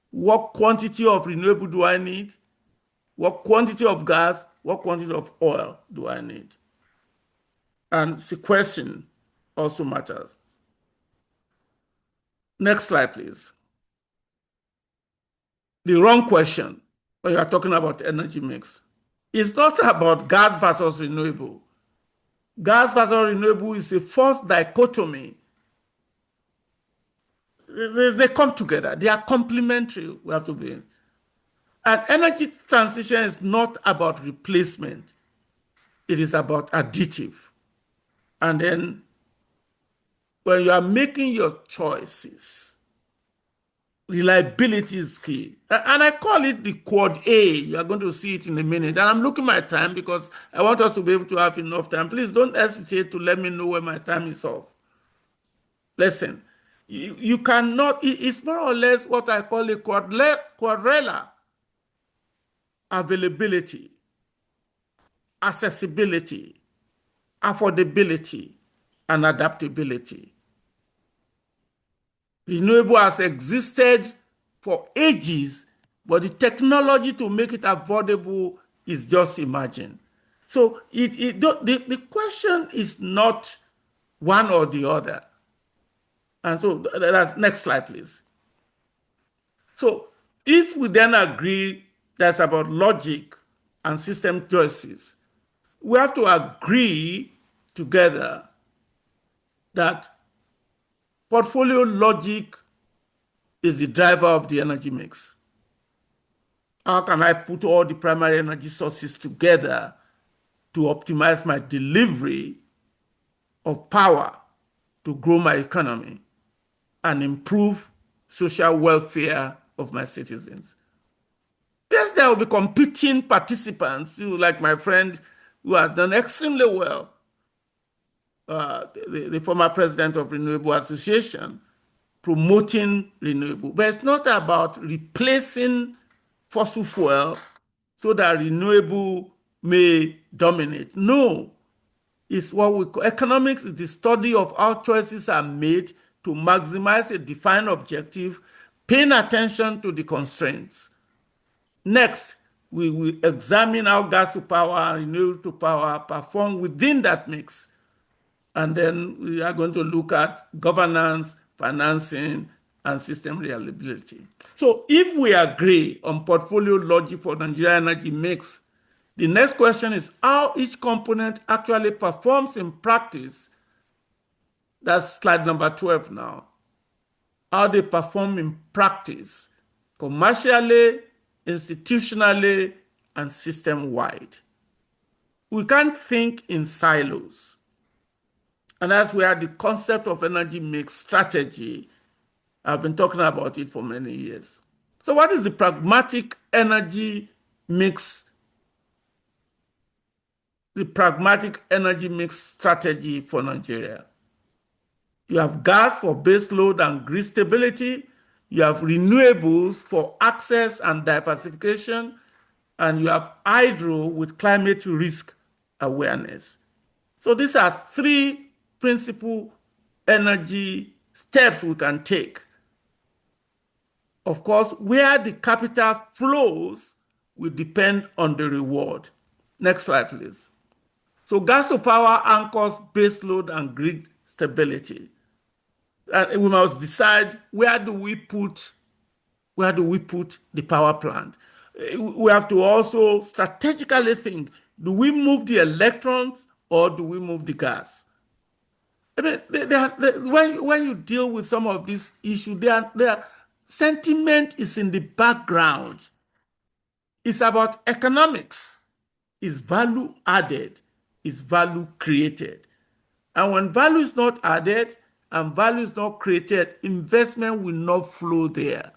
What quantity of renewable do I need? What quantity of gas? What quantity of oil do I need? And sequencing also matters. Next slide, please. The wrong question when you are talking about energy mix. It's not about gas versus renewable. Gas versus renewable is a false dichotomy. They come together. They are complementary. We have to be. And energy transition is not about replacement. It is about additive. And then when you are making your choices, reliability is key. And I call it the quad A. You are going to see it in a minute. And I'm looking at my time because I want us to be able to have enough time. Please don't hesitate to let me know when my time is off. Listen, you cannot, it's more or less what I call a quadrella. Availability, accessibility, affordability, and adaptability. Renewable has existed for ages, but the technology to make it affordable is just emerging. So the question is not one or the other. And so that's next slide, please. So if we then agree that's about logic and system choices, we have to agree together that portfolio logic is the driver of the energy mix. How can I put all the primary energy sources together to optimize my delivery of power to grow my economy and improve social welfare of my citizens? Yes, there will be competing participants, like my friend who has done extremely well, the former president of Renewable Association, promoting renewable. But it's not about replacing fossil fuel so that renewable may dominate. No, it's what we call economics is the study of how choices are made to maximize a defined objective, paying attention to the constraints. Next, we will examine how gas to power and renewable to power perform within that mix. And then we are going to look at governance, financing, and system reliability. So if we agree on portfolio logic for Nigeria energy mix, the next question is how each component actually performs in practice. That's slide number 12 now. How they perform in practice, commercially, institutionally, and system-wide. We can't think in silos. And that's where the concept of energy mix strategy, I've been talking about it for many years. So what is the pragmatic energy mix? The pragmatic energy mix strategy for Nigeria. You have gas for baseload and grid stability. You have renewables for access and diversification. And you have hydro with climate risk awareness. So these are three principal energy steps we can take. Of course, where the capital flows will depend on the reward. Next slide, please. So gas to power anchors baseload and grid stability. And we must decide where do we put the power plant. We have to also strategically think, do we move the electrons or do we move the gas? I mean, when you deal with some of these issues, their sentiment is in the background. It's about economics. It's value added. It's value created. And when value is not added and value is not created, investment will not flow there.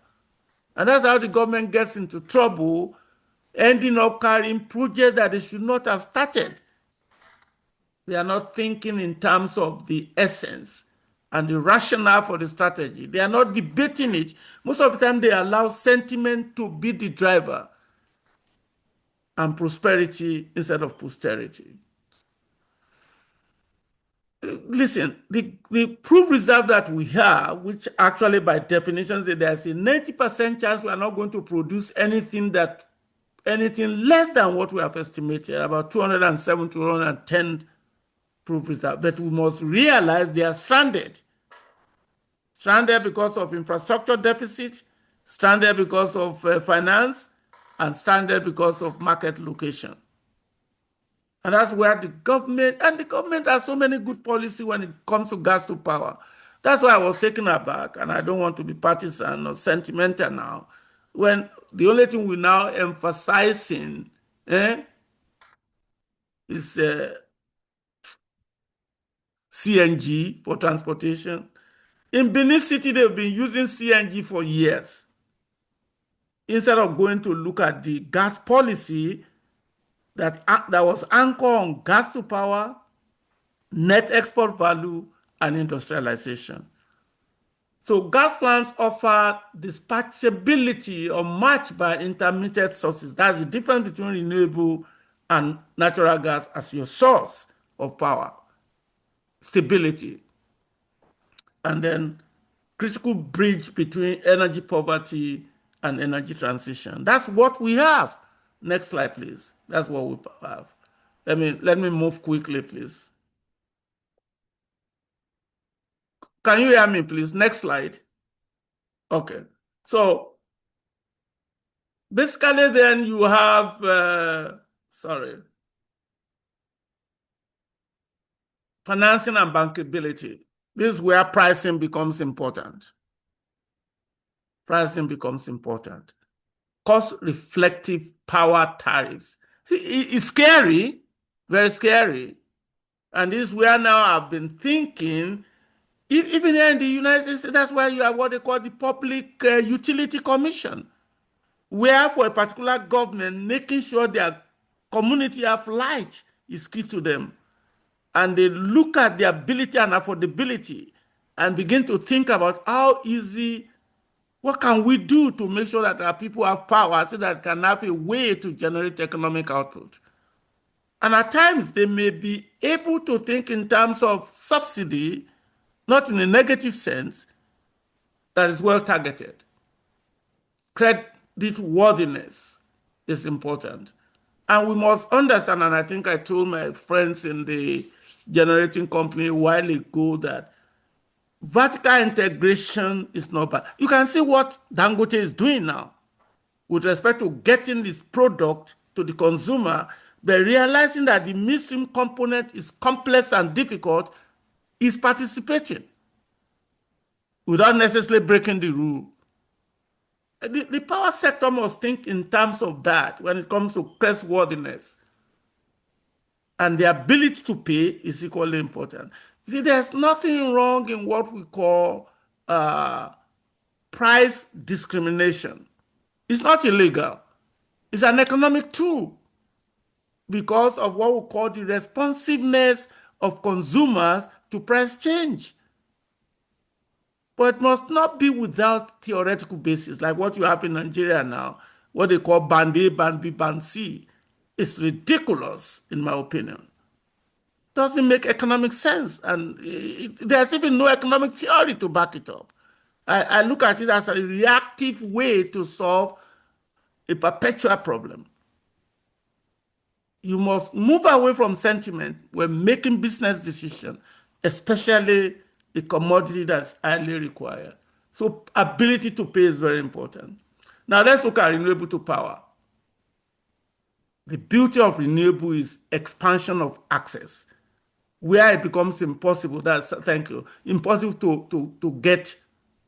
And that's how the government gets into trouble, ending up carrying projects that they should not have started. They are not thinking in terms of the essence. and the rationale for the strategy. They are not debating it. Most of the time, they allow sentiment to be the driver and prosperity instead of posterity. Listen, the proof reserve that we have, which actually by definition says there's a 90% chance we are not going to produce anything less than what we have estimated, about 207, 210 proof reserve. But we must realize they are stranded. Stranded because of infrastructure deficit, stranded because of finance, and stranded because of market location. And that's where the government has so many good policy when it comes to gas to power. That's why I was taken aback, and I don't want to be partisan or sentimental now, when the only thing we're now emphasizing is CNG for transportation. In Benin City, they've been using CNG for years. Instead of going to look at the gas policy that was anchored on gas to power, net export value, and industrialization. So gas plants offer dispatchability or match by intermittent sources. That's the difference between renewable and natural gas as your source of power. Stability. And then critical bridge between energy poverty and energy transition. That's what we have. Next slide, please. That's what we have. Let me move quickly, please. Can you hear me, please? Next slide. Okay. So basically, then you have, financing and bankability. This is where pricing becomes important. Pricing becomes important. Cost-reflective power tariffs. It's scary, very scary. And this is where now I've been thinking, even here in the United States, that's why you have what they call the Public Utility Commission, where for a particular government, making sure their community have light is key to them. And they look at the ability and affordability and begin to think about how easy, what can we do to make sure that our people have power so that can have a way to generate economic output. And at times, they may be able to think in terms of subsidy, not in a negative sense, that is well targeted. Credit worthiness is important. And we must understand, and I think I told my friends in the generating company a while ago, that vertical integration is not bad. You can see what Dangote is doing now with respect to getting this product to the consumer, by realizing that the midstream component is complex and difficult, is participating without necessarily breaking the rule. The power sector must think in terms of that when it comes to creditworthiness. And the ability to pay is equally important. See, there's nothing wrong in what we call price discrimination. It's not illegal. It's an economic tool because of what we call the responsiveness of consumers to price change. But it must not be without theoretical basis, like what you have in Nigeria now, what they call Band A, Band B, Band C. It's ridiculous, in my opinion. Doesn't make economic sense, and there's even no economic theory to back it up. I look at it as a reactive way to solve a perpetual problem. You must move away from sentiment when making business decisions, especially a commodity that's highly required. So ability to pay is very important. Now let's look at renewable to power. The beauty of renewable is expansion of access. Where it becomes impossible, impossible to get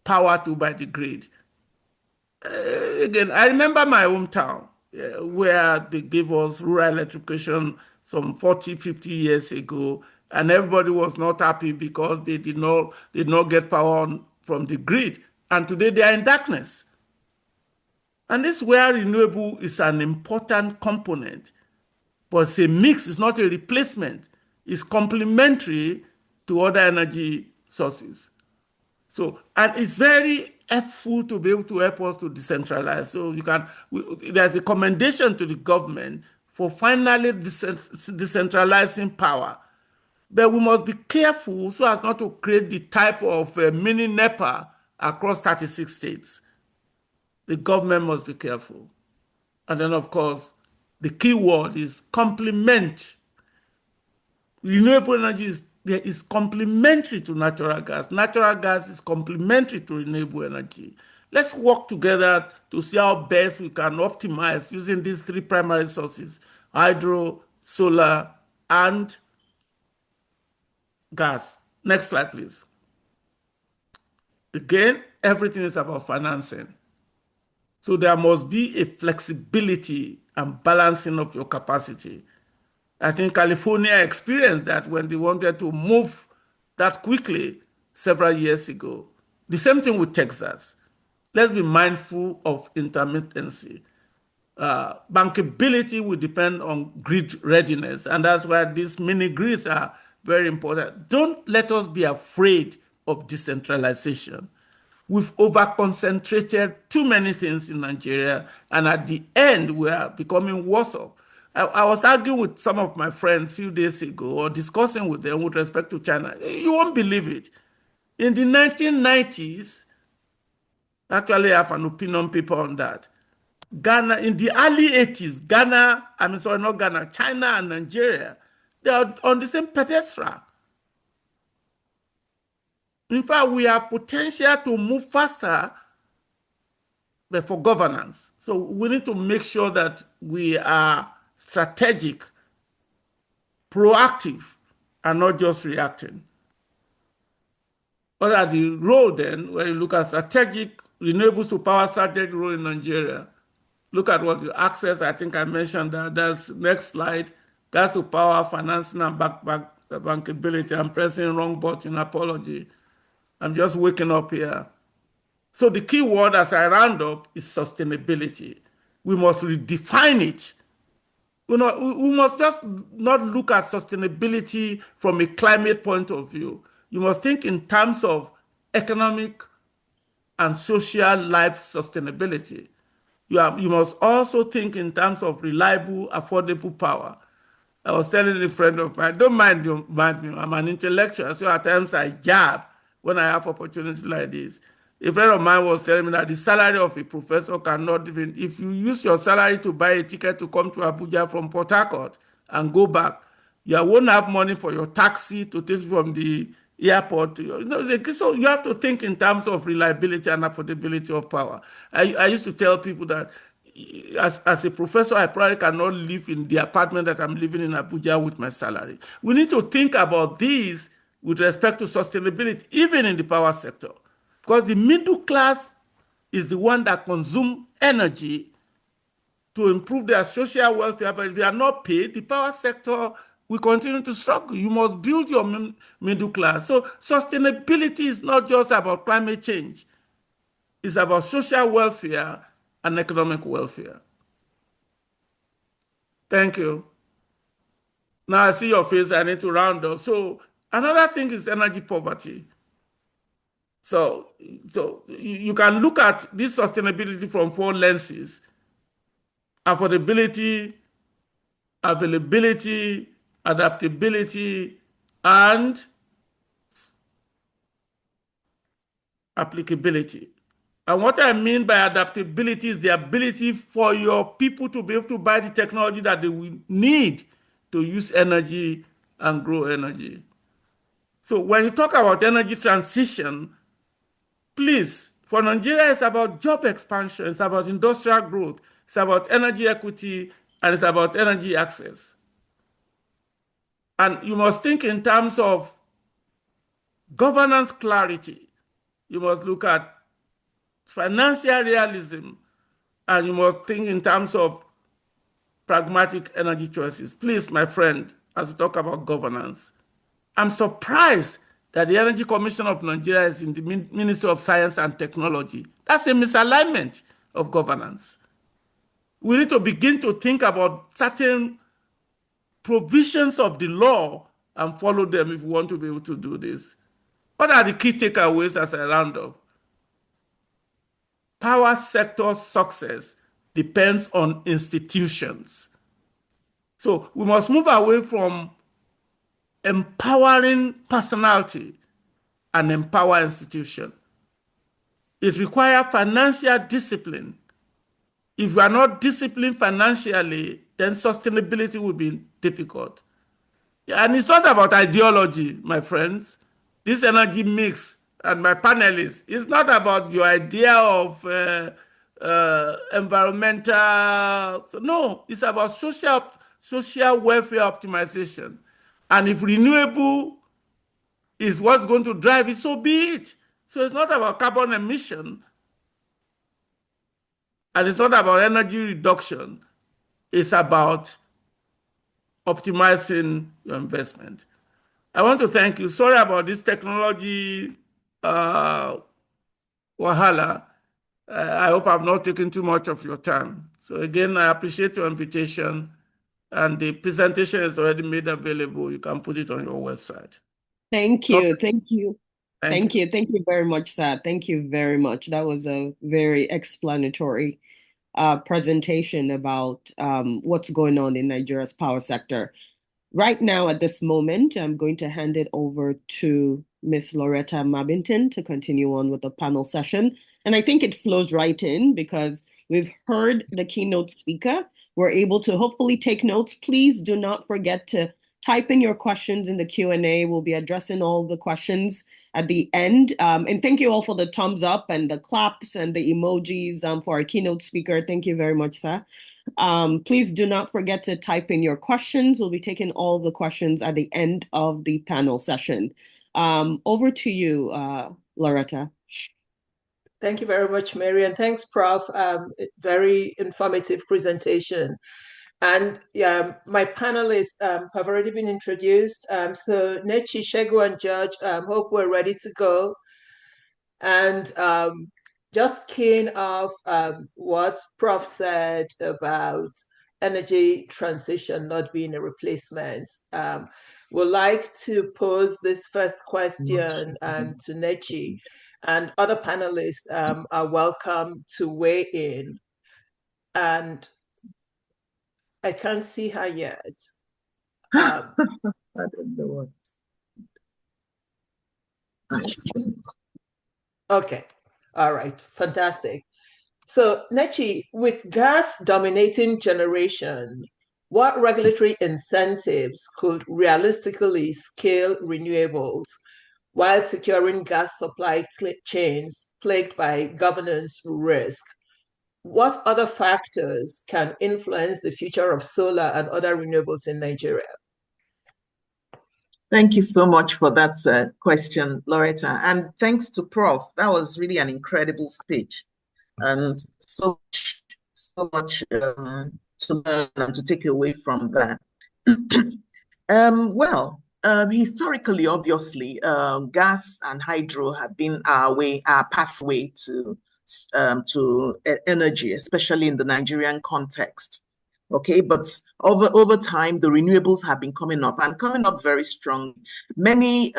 power to by the grid. Again, I remember my hometown where they gave us rural electrification some 40, 50 years ago, and everybody was not happy because they did not get power from the grid. And today they are in darkness. And this is where renewable is an important component, but it's a mix, it's not a replacement. Is complementary to other energy sources. So, and it's very helpful to be able to help us to decentralize. So there's a commendation to the government for finally decentralizing power. But we must be careful so as not to create the type of mini NEPA across 36 states. The government must be careful. And then, of course, the key word is complement. Renewable energy is complementary to natural gas. Natural gas is complementary to renewable energy. Let's work together to see how best we can optimize using these three primary sources: hydro, solar, and gas. Next slide, please. Again, everything is about financing. So there must be a flexibility and balancing of your capacity. I think California experienced that when they wanted to move that quickly several years ago. The same thing with Texas. Let's be mindful of intermittency. Bankability will depend on grid readiness, and that's why these mini grids are very important. Don't let us be afraid of decentralization. We've over-concentrated too many things in Nigeria, and at the end, we are becoming worse off. I was arguing with some of my friends a few days ago, or discussing with them with respect to China. You won't believe it. In the 1990s, actually, I have an opinion paper on that. Ghana, in the early 80s, China and Nigeria, they are on the same pedestal. In fact, we have potential to move faster, but for governance. So we need to make sure that we are strategic, proactive, and not just reacting. What are the role then, when you look at strategic, renewables to power strategic role in Nigeria? Look at what the access, I think I mentioned that. That's next slide. Gas to power, financing, and bankability. I'm pressing wrong button, apology. I'm just waking up here. So the key word as I round up is sustainability. We must redefine it. We must just not look at sustainability from a climate point of view. You must think in terms of economic and social life sustainability. You must also think in terms of reliable, affordable power. I was telling a friend of mine, don't mind me, I'm an intellectual, so at times I jab when I have opportunities like this. A friend of mine was telling me that the salary of a professor cannot even, if you use your salary to buy a ticket to come to Abuja from Port Harcourt and go back, you won't have money for your taxi to take from the airport. So you have to think in terms of reliability and affordability of power. I used to tell people that as a professor, I probably cannot live in the apartment that I'm living in Abuja with my salary. We need to think about these with respect to sustainability, even in the power sector. Because the middle class is the one that consumes energy to improve their social welfare, but if they are not paid, the power sector will continue to struggle. You must build your middle class. So sustainability is not just about climate change. It's about social welfare and economic welfare. Thank you. Now I see your face, I need to round up. So another thing is energy poverty. So you can look at this sustainability from 4 lenses: affordability, availability, adaptability, and applicability. And what I mean by adaptability is the ability for your people to be able to buy the technology that they will need to use energy and grow energy. So when you talk about energy transition, please, for Nigeria, it's about job expansion, it's about industrial growth, it's about energy equity, and it's about energy access. And you must think in terms of governance clarity. You must look at financial realism, and you must think in terms of pragmatic energy choices. Please, my friend, as we talk about governance, I'm surprised that the Energy Commission of Nigeria is in the Ministry of Science and Technology. That's a misalignment of governance. We need to begin to think about certain provisions of the law and follow them if we want to be able to do this. What are the key takeaways as a roundup? Power sector success depends on institutions. So we must move away from empowering personality and empower institution. It requires financial discipline. If we are not disciplined financially, then sustainability will be difficult. And it's not about ideology, my friends. This energy mix and my panelists, it's not about your idea of environmental. No, it's about social welfare optimization. And if renewable is what's going to drive it, so be it. So it's not about carbon emission, and it's not about energy reduction. It's about optimizing your investment. I want to thank you. Sorry about this technology wahala. I hope I've not taken too much of your time. So again, I appreciate your invitation, and the presentation is already made available. You can put it on your website. Thank you. Thank you. Thank you. Thank you very much, sir. Thank you very much. That was a very explanatory presentation about what's going on in Nigeria's power sector. Right now, at this moment, I'm going to hand it over to Ms. Loretta Mabington to continue on with the panel session. And I think it flows right in because we've heard the keynote speaker. We're able to hopefully take notes. Please do not forget to type in your questions in the Q&A. We'll be addressing all the questions at the end. And thank you all for the thumbs up and the claps and the emojis for our keynote speaker. Thank you very much, sir. Please do not forget to type in your questions. We'll be taking all the questions at the end of the panel session. Over to you, Loretta. Thank you very much, Mary, and thanks, Prof. Very informative presentation. And my panelists have already been introduced. So Nechi, Shegu, and George, hope we're ready to go. And just keying off what Prof said about energy transition not being a replacement. We'd like to pose this first question to Nechi, and other panelists are welcome to weigh in. And I can't see her yet. I don't know what. Okay. All right. Fantastic. So, Nechi, with gas dominating generation, what regulatory incentives could realistically scale renewables while securing gas supply chains plagued by governance risk? What other factors can influence the future of solar and other renewables in Nigeria? Thank you so much for that question, Loretta. And thanks to Prof. That was really an incredible speech. And so much to learn and to take away from that. Historically, obviously, gas and hydro have been our pathway to energy, especially in the Nigerian context. Okay, but over time, the renewables have been coming up very strong. Many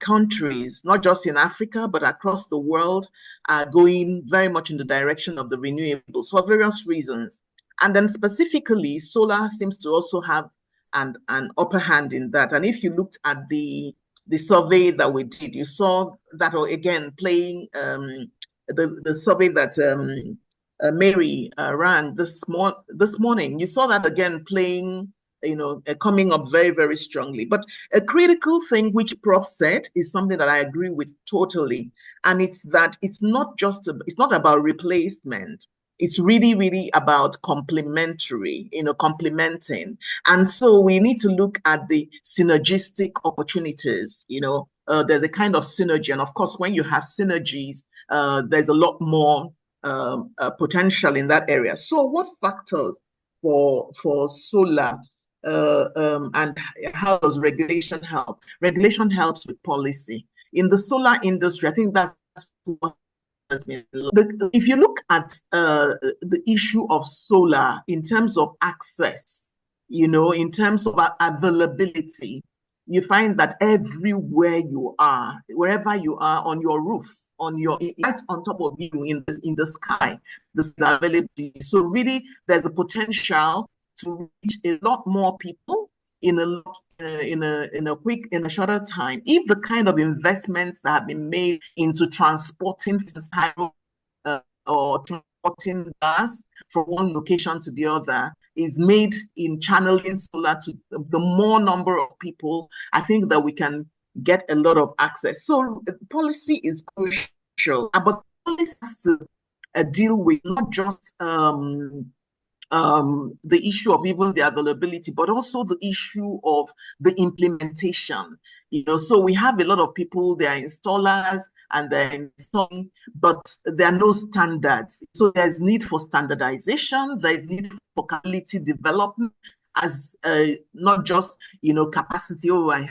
countries, not just in Africa, but across the world, are going very much in the direction of the renewables for various reasons. And then specifically, solar seems to also have an upper hand in that. And if you looked at the survey that we did, you saw that again playing the survey that Mary ran this morning. You saw that again playing, coming up very, very strongly. But a critical thing which Prof said is something that I agree with totally. And it's that it's not about replacement. It's really, really about complementing. And so we need to look at the synergistic opportunities. There's a kind of synergy. And of course, when you have synergies, there's a lot more potential in that area. So what factors for solar and how does regulation help? Regulation helps with policy. In the solar industry, I think that's what has been. If you look at the issue of solar in terms of access, in terms of availability, you find that everywhere you are, wherever you are, on your roof, right on top of you in the sky, this is available to you. So really, there's a potential to reach a lot more people in a shorter time if the kind of investments that have been made into transporting or transporting gas from one location to the other is made in channeling solar to the more number of people, I think that we can get a lot of access. So policy is crucial, but policy has to deal with not just the issue of even the availability, but also the issue of the implementation. So we have a lot of people, they are installers and they're installing, but there are no standards. So there's need for standardization, there's need for capability development, as not just capacity. Oh, I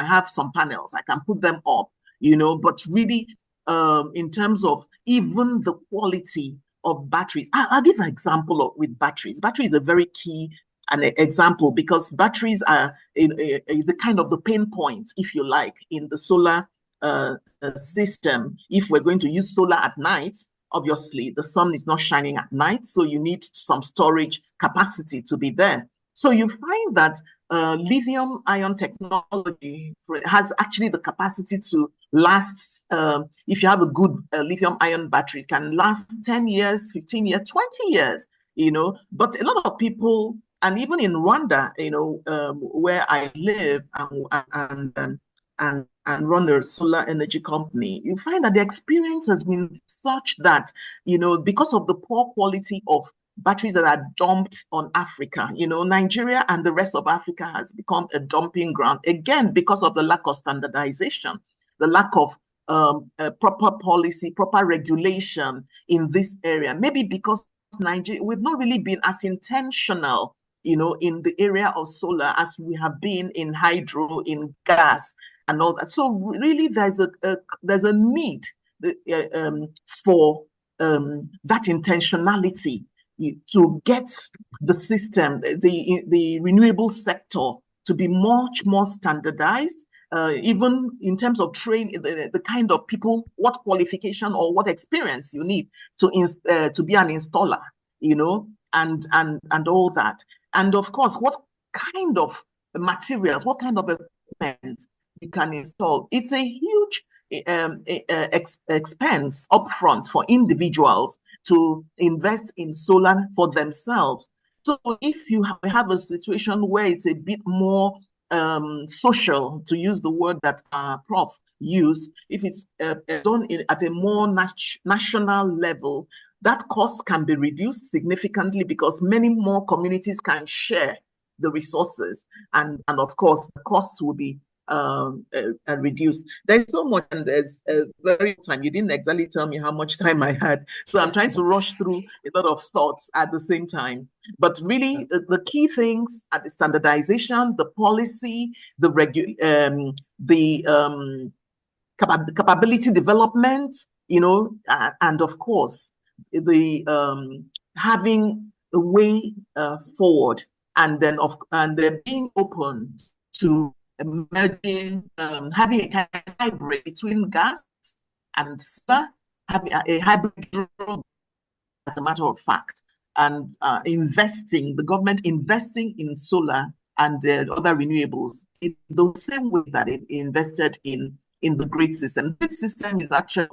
have some panels, I can put them up, but really in terms of even the quality of batteries. I'll give an example with batteries. Battery is a very key example because batteries are is the kind of the pain point, if you like, in the solar system. If we're going to use solar at night, obviously the sun is not shining at night, so you need some storage capacity to be there. So you find that lithium ion technology has actually the capacity to last, if you have a good lithium ion battery, it can last 10 years, 15 years, 20 years, but a lot of people, and even in Rwanda, where I live and run a solar energy company, you find that the experience has been such that, because of the poor quality of batteries that are dumped on Africa, Nigeria and the rest of Africa has become a dumping ground, again, because of the lack of standardization, the lack of proper policy, proper regulation in this area. Maybe because Nigeria, we've not really been as intentional, in the area of solar as we have been in hydro, in gas, and all that. So really, there's a need for that intentionality to get the system, the renewable sector, to be much more standardized, even in terms of training, the kind of people, what qualification or what experience you need to be an installer, and all that. And of course, what kind of materials, what kind of equipment you can install. It's a huge expense upfront for individuals to invest in solar for themselves. So if you have a situation where it's a bit more social, to use the word that Prof used, if it's done at a more national level, that cost can be reduced significantly because many more communities can share the resources, and of course the costs will be reduced. There's so much, and there's very time. You didn't exactly tell me how much time I had, so I'm trying to rush through a lot of thoughts at the same time. But really, the key things are the standardization, the policy, the capability development, and of course the having a way forward, and then being open to emerging, having a kind of hybrid between gas and solar, having a hybrid role, as a matter of fact, and the government investing in solar and the other renewables in the same way that it invested in the grid system. The grid system is actually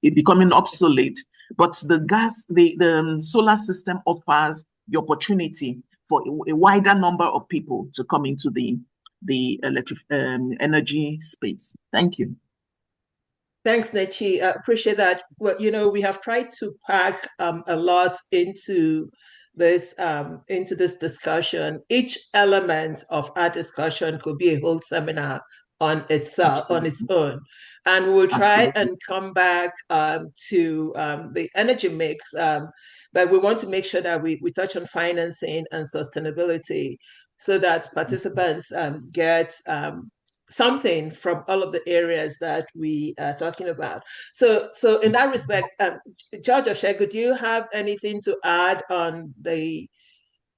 it's becoming obsolete, but the solar system offers the opportunity for a wider number of people to come into the electric energy space. Thank you. Thanks, Nechi. I appreciate that. Well, we have tried to pack a lot into this discussion. Each element of our discussion could be a whole seminar on itself, on its own. And we'll try and come back to the energy mix, but we want to make sure that we touch on financing and sustainability so that participants get something from all of the areas that we are talking about. So in that respect, George Oshego, do you have anything to add on the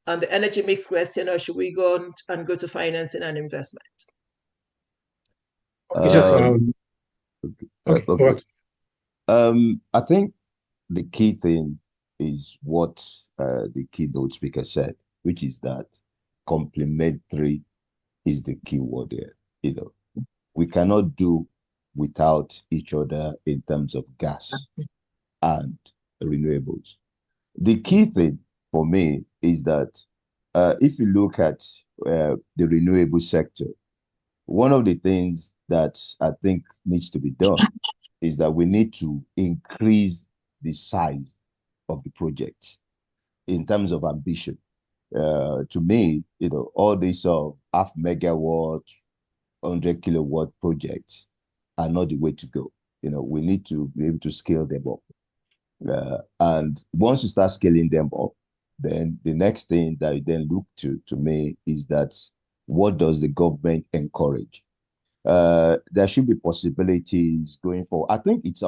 on the energy mix question, or should we go and go to financing and investment? Yes, Okay. okay. I think the key thing is what the keynote speaker said, which is that complementary is the key word here. You know, we cannot do without each other in terms of gas and renewables. The key thing for me is that if you look at the renewable sector, one of the things that I think needs to be done is that we need to increase the size of the project in terms of ambition. To me, all these half megawatt, 100 kilowatt projects are not the way to go. We need to be able to scale them up. And once you start scaling them up, then the next thing that you then look to me is that what does the government encourage? There should be possibilities going forward. I think it's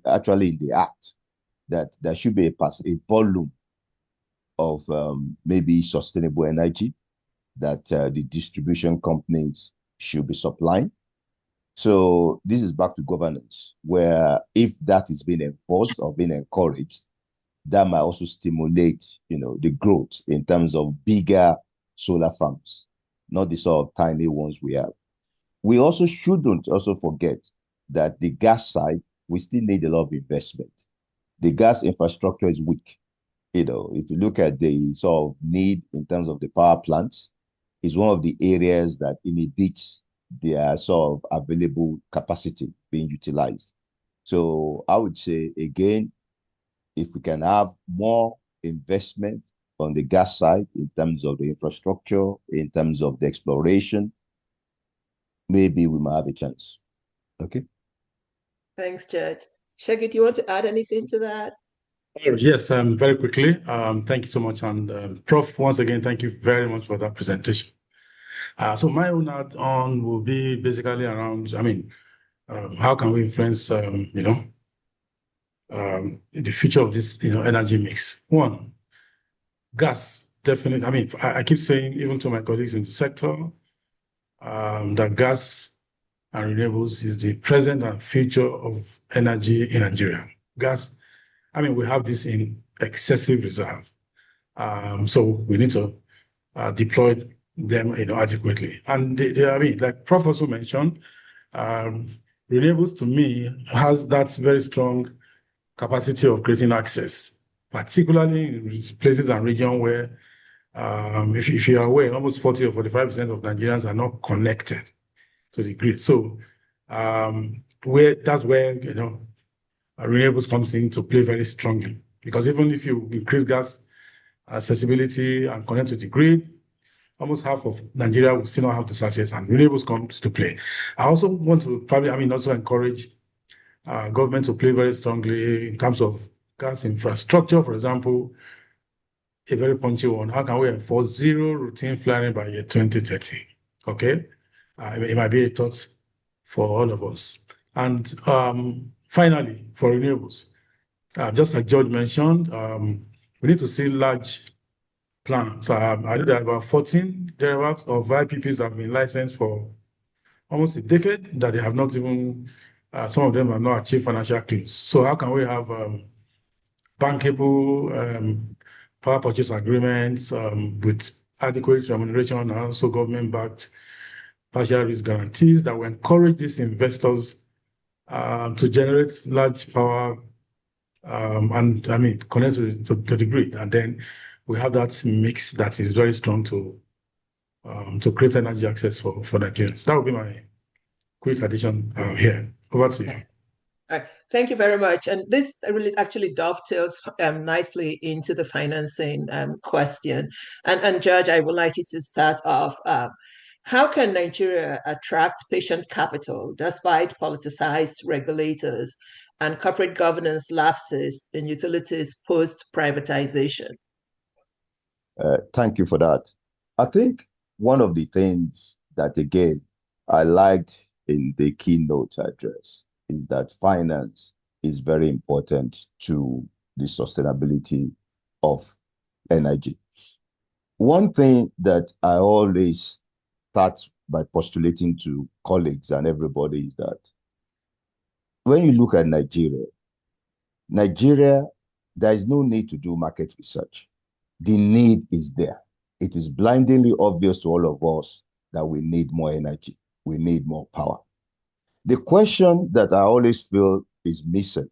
actually in the act that there should be a volume of maybe sustainable energy that the distribution companies should be supplying. So this is back to governance, where if that is being enforced or being encouraged, that might also stimulate, the growth in terms of bigger solar farms, not the sort of tiny ones we have. We also shouldn't also forget that the gas side, we still need a lot of investment. The gas infrastructure is weak. If you look at the sort of need in terms of the power plants, is one of the areas that inhibits their sort of available capacity being utilized. So I would say, again, if we can have more investment on the gas side in terms of the infrastructure, in terms of the exploration, maybe we might have a chance. Okay. Thanks, Judge. Shaggy, do you want to add anything to that? Yes, very quickly. Thank you so much. And Prof, once again, thank you very much for that presentation. So my own add-on will be basically around, how can we influence, the future of this, energy mix? One, gas, definitely. I keep saying, even to my colleagues in the sector, that gas and renewables is the present and future of energy in Nigeria. Gas, we have this in excessive reserve. So we need to deploy them adequately. And like Prof also mentioned, renewables to me has that very strong capacity of creating access, particularly in places and regions where, if you are aware, almost 40 or 45% of Nigerians are not connected to the grid. So that's where renewables comes in to play very strongly. Because even if you increase gas accessibility and connect to the grid, almost half of Nigeria will still not have this access, and renewables come to play. I also want to also encourage government to play very strongly in terms of gas infrastructure. For example, a very punchy one: how can we enforce zero routine flaring by year 2030? Okay, it might be a thought for all of us. And finally, for renewables, just like George mentioned, we need to see large plants. I know there are about 14 thereabouts of IPPs that have been licensed for almost a decade that they have not even, some of them have not achieved financial close. So how can we have bankable power purchase agreements with adequate remuneration and also government-backed partial risk guarantees that will encourage these investors to generate large power and connect to the grid, and then we have that mix that is very strong to create energy access for Nigerians. That would be my quick addition here. Over to you. All right. Thank you very much. And this really actually dovetails nicely into the financing question. And Judge, I would like you to start off. How can Nigeria attract patient capital despite politicized regulators and corporate governance lapses in utilities post-privatization? Thank you for that. I think one of the things that, again, I liked in the keynote address is that finance is very important to the sustainability of energy. one thing that I always start by postulating to colleagues and everybody is that when you look at Nigeria, there is no need to do market research. The need is there. It is blindingly obvious to all of us that we need more energy. We need more power. The question that I always feel is missing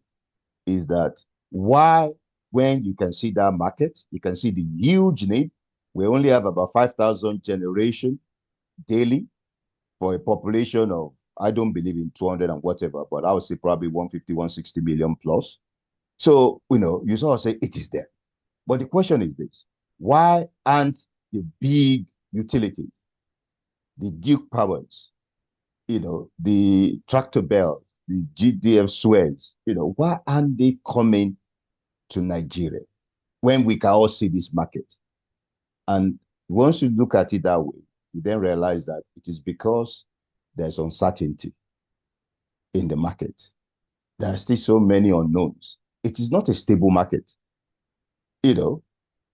is that why, when you can see that market, you can see the huge need. We only have about 5,000 generation daily for a population of, I don't believe in 200 and whatever, but I would say probably 150, 160 million plus. So, you sort of say it is there. But the question is this: why aren't the big utilities, the Duke Powers, the Tractor Bell, the GDF Suez, why aren't they coming to Nigeria when we can all see this market? And once you look at it that way, you then realize that it is because there's uncertainty in the market. There are still so many unknowns. It is not a stable market,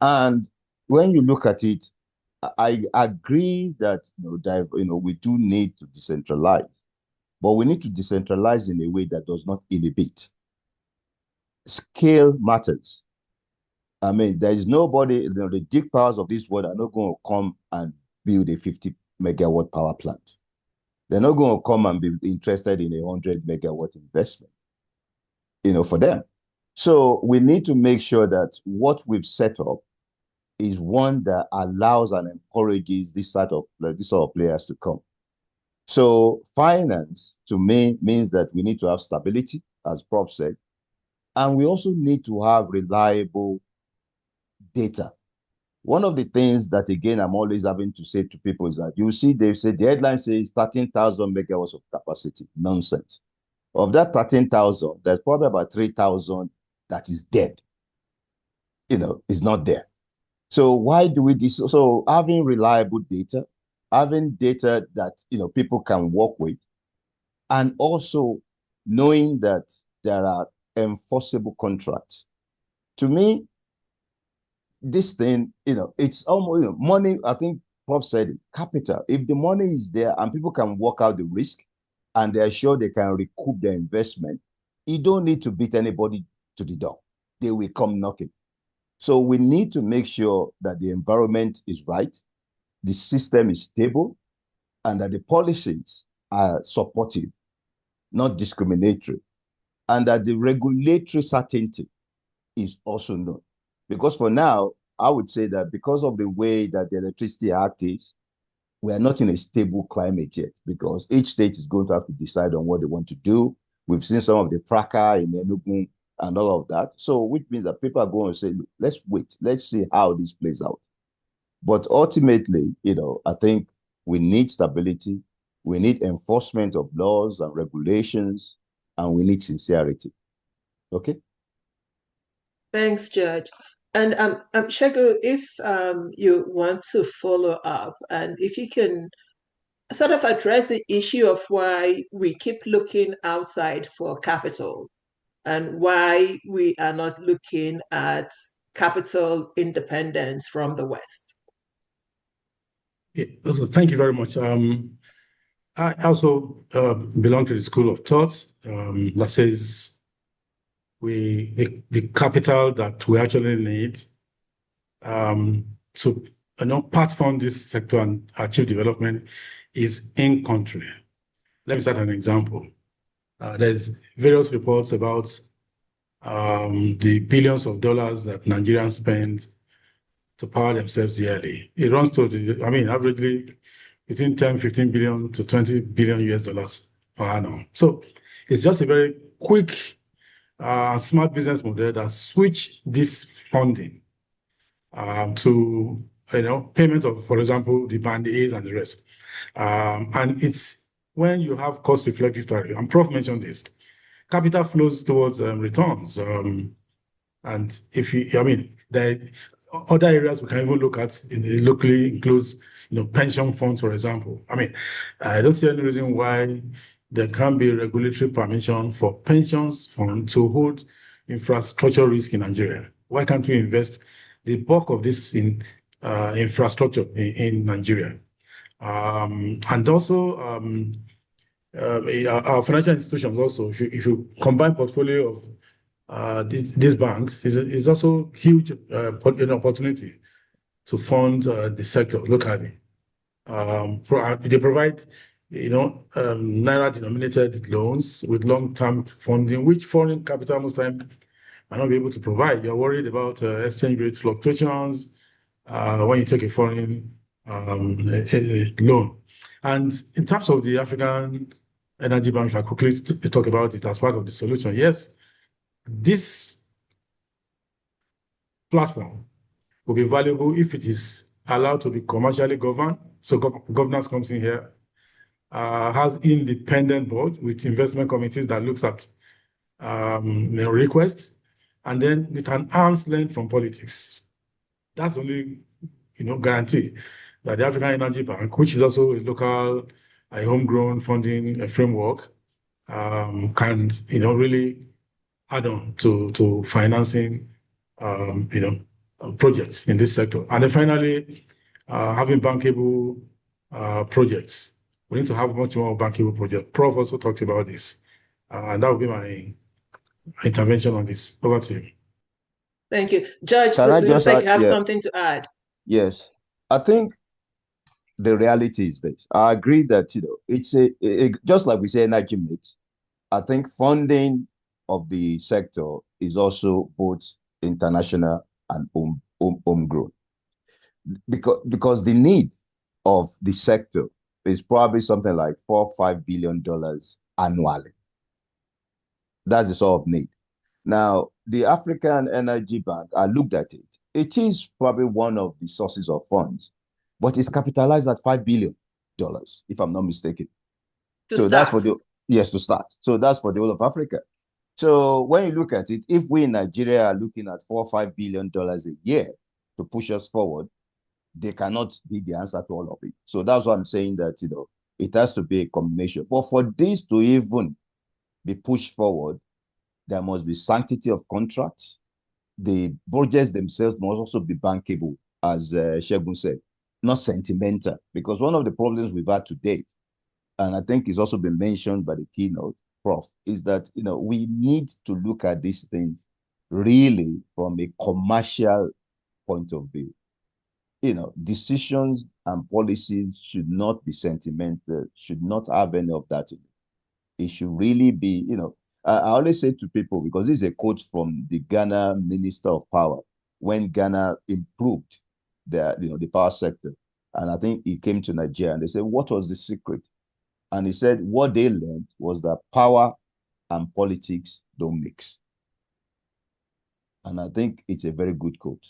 And when you look at it, I agree that we do need to decentralize, but we need to decentralize in a way that does not inhibit. Scale matters. I mean, there is nobody, the big powers of this world are not going to come and build a 50 megawatt power plant. They're not going to come and be interested in a 100 megawatt investment, for them. So we need to make sure that what we've set up is one that allows and encourages this sort of players to come. So finance, to me, means that we need to have stability, as Prof said, and we also need to have reliable data. One of the things that, again, I'm always having to say to people is that you see, they say the headline says 13,000 megawatts of capacity. Nonsense. Of that 13,000, there's probably about 3,000 that is dead. Is not there. So why do we do so? So having reliable data, having data that people can work with, and also knowing that there are enforceable contracts. To me, this thing, it's almost money. I think Prof said it, capital. If the money is there and people can work out the risk and they're sure they can recoup their investment, you don't need to beat anybody to the door. They will come knocking. So we need to make sure that the environment is right, the system is stable, and that the policies are supportive, not discriminatory, and that the regulatory certainty is also known. Because for now, I would say that because of the way that the Electricity Act is, we are not in a stable climate yet, because each state is going to have to decide on what they want to do. We've seen some of the fracas in Enugu and all of that. So which means that people are going to say, let's wait, let's see how this plays out. But ultimately, I think we need stability, we need enforcement of laws and regulations, and we need sincerity. Okay? Thanks, Judge. And Shego, if you want to follow up, and if you can sort of address the issue of why we keep looking outside for capital and why we are not looking at capital independence from the West. Yeah, also, thank you very much. I also belong to the school of thought that says the capital that we actually need to platform this sector and achieve development is in country. Let me start an example. There's various reports about the billions of dollars that Nigerians spend to power themselves yearly. It runs to averagely between 10, 15 billion to 20 billion US dollars per annum. So it's just a very quick, smart business model that switch this funding to payment of, for example, the band A's and the rest. And it's when you have cost reflective tariff, and Prof mentioned this, capital flows towards returns. And if there are other areas we can even look at locally includes, pension funds, for example. I don't see any reason why there can't be regulatory permission for pensions fund to hold infrastructure risk in Nigeria. Why can't we invest the bulk of this in infrastructure in Nigeria. And also, our financial institutions also, if you combine portfolio of these banks, is also huge an opportunity to fund the sector locally. They provide, naira-denominated loans with long-term funding, which foreign capital most time might not be able to provide. You're worried about exchange rate fluctuations when you take a foreign a loan. And in terms of the African Energy Bank, if I quickly talk about it as part of the solution, yes, this platform will be valuable if it is allowed to be commercially governed. So governance comes in here, has independent board with investment committees that looks at requests, and then with an arm's length from politics. That's only guarantee that the African Energy Bank, which is also a local, a homegrown funding framework, can really add on to financing projects in this sector. And then finally, having bankable projects. We need to have much more bankable projects. Prof also talked about this, and that would be my intervention on this. Over to you. Thank you. Judge, Can I it looks just like add? you have Yeah. something to add. Yes. I think the reality is this. I agree that, it's just like we say energy mix. I think funding of the sector is also both international and homegrown. Because the need of the sector is probably something like $4-5 billion annually. That's the sort of need. Now, the African Energy Bank, I looked at it. It is probably one of the sources of funds, but it's capitalized at $5 billion, if I'm not mistaken. So that's for to start. So that's for the whole of Africa. So when you look at it, if we in Nigeria are looking at $4-5 billion a year to push us forward, they cannot be the answer to all of it. So that's why I'm saying that, it has to be a combination. But for this to even be pushed forward, there must be sanctity of contracts. The projects themselves must also be bankable, as Segun said, not sentimental. Because one of the problems we've had to date, and I think it's also been mentioned by the keynote, Prof, is that we need to look at these things really from a commercial point of view. Decisions and policies should not be sentimental, should not have any of that in it. It should really be, I always say to people, because this is a quote from the Ghana Minister of Power, when Ghana improved the power sector. And I think he came to Nigeria and they said, what was the secret? And he said, what they learned was that power and politics don't mix. And I think it's a very good quote.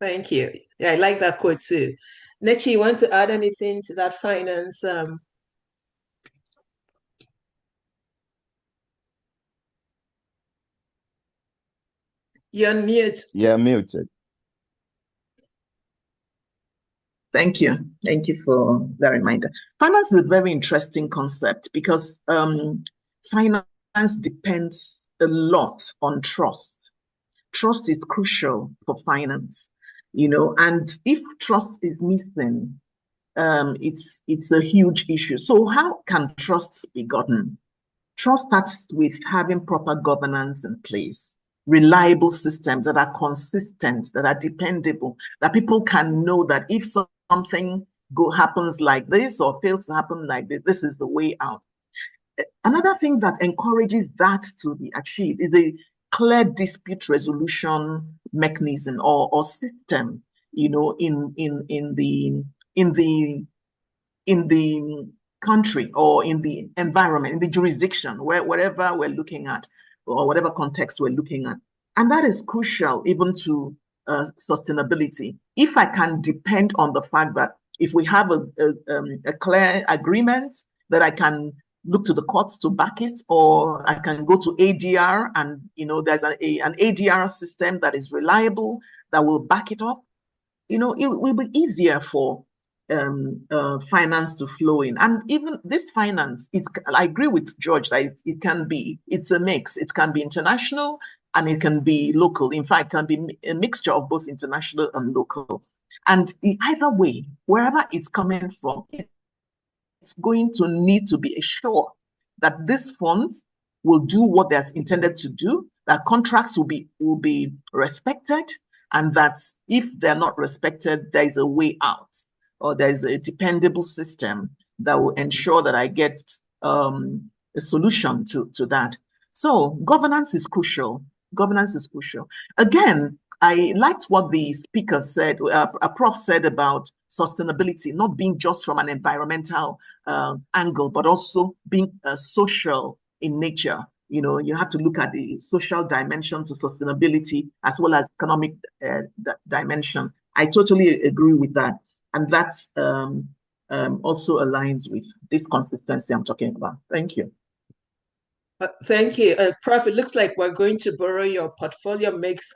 Thank you. Yeah, I like that quote too. Nechi, you want to add anything to that finance? You're mute. Yeah, muted. Thank you. Thank you for the reminder. Finance is a very interesting concept because finance depends a lot on trust. Trust is crucial for finance, and if trust is missing, it's a huge issue. So how can trust be gotten? Trust starts with having proper governance in place, reliable systems that are consistent, that are dependable, that people can know that if something happens like this or fails to happen like this, this is the way out. Another thing that encourages that to be achieved is a clear dispute resolution mechanism or system, in the country or in the environment, in the jurisdiction, wherever we're looking at, or whatever context we're looking at. And that is crucial even to sustainability. If I can depend on the fact that if we have a clear agreement, that I can look to the courts to back it, or I can go to ADR and, there's an ADR system that is reliable, that will back it up, it will be easier for finance to flow in. And even this finance, I agree with George that it's a mix. It can be international, and it can be local. In fact, it can be a mixture of both international and local. And in either way, wherever it's coming from, it's going to need to be assured that these funds will do what they're intended to do, that contracts will be respected, and that if they're not respected, there is a way out, or there is a dependable system that will ensure that I get a solution to that. So governance is crucial. Governance is crucial. Again, I liked what the speaker said, a prof said about sustainability, not being just from an environmental angle, but also being social in nature. You know, you have to look at the social dimension to sustainability as well as economic dimension. I totally agree with that. And that also aligns with this consistency I'm talking about. Thank you. Thank you. Prof, it looks like we're going to borrow your portfolio mix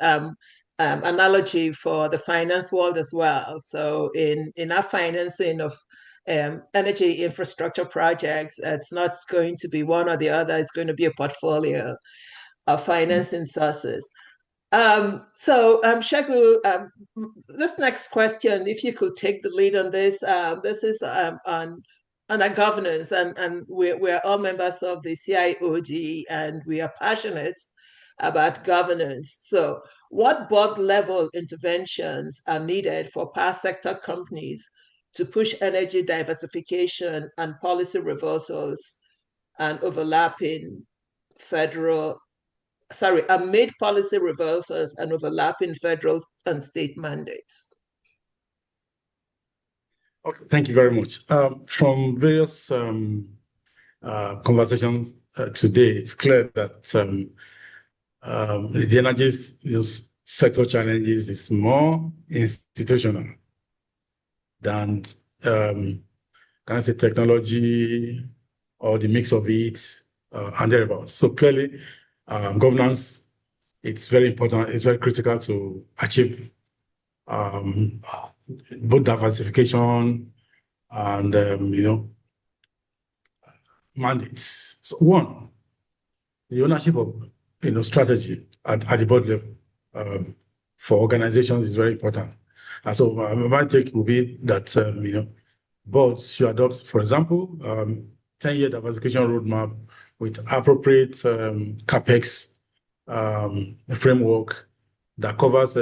analogy for the finance world as well. So in our financing of energy infrastructure projects, it's not going to be one or the other, it's going to be a portfolio of financing sources. Segun, this next question, if you could take the lead on this, this is on our governance, and we're all members of the CIoD, and we are passionate about governance. So what board level interventions are needed for power sector companies to push energy diversification and policy reversals and overlapping amid policy reversals and overlapping federal and state mandates? Okay, thank you very much. From various conversations today, it's clear that the energy sector challenges is more institutional than, can I say, technology or the mix of it and thereabouts. So clearly, governance, it's very important, it's very critical to achieve both diversification and mandates. So one, the ownership of strategy at the board level for organizations is very important. And so my take will be that boards should adopt, for example, 10-year diversification roadmap with appropriate capex framework that covers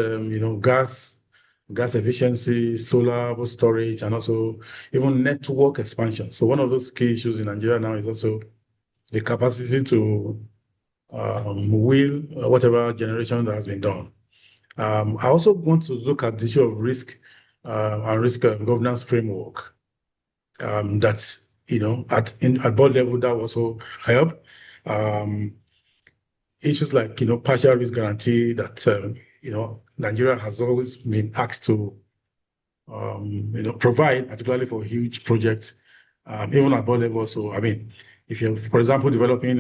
gas efficiency, solar storage, and also even network expansion. So one of those key issues in Nigeria now is also the capacity to wheel whatever generation that has been done. I also want to look at the issue of risk and risk governance framework. That's at board level that also help. Issues like partial risk guarantee that Nigeria has always been asked to provide, particularly for huge projects, even at board level. So I mean, if you're, for example, developing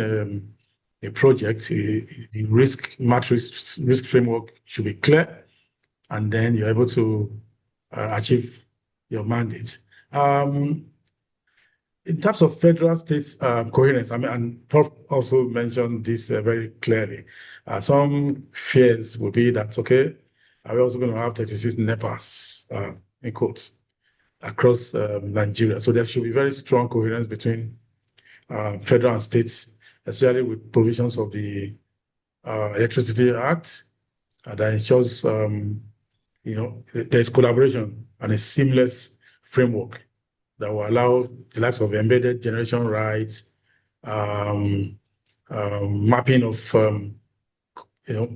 a project, the risk matrix, risk framework should be clear, and then you're able to achieve your mandate. In terms of federal states coherence, I mean, and Prof also mentioned this very clearly. Some fears will be that, okay, are we also going to have 36 NEPAs, in quotes, across Nigeria? So there should be very strong coherence between federal and states, especially with provisions of the Electricity Act that ensures, there's collaboration and a seamless framework that will allow the likes of embedded generation rights, mapping of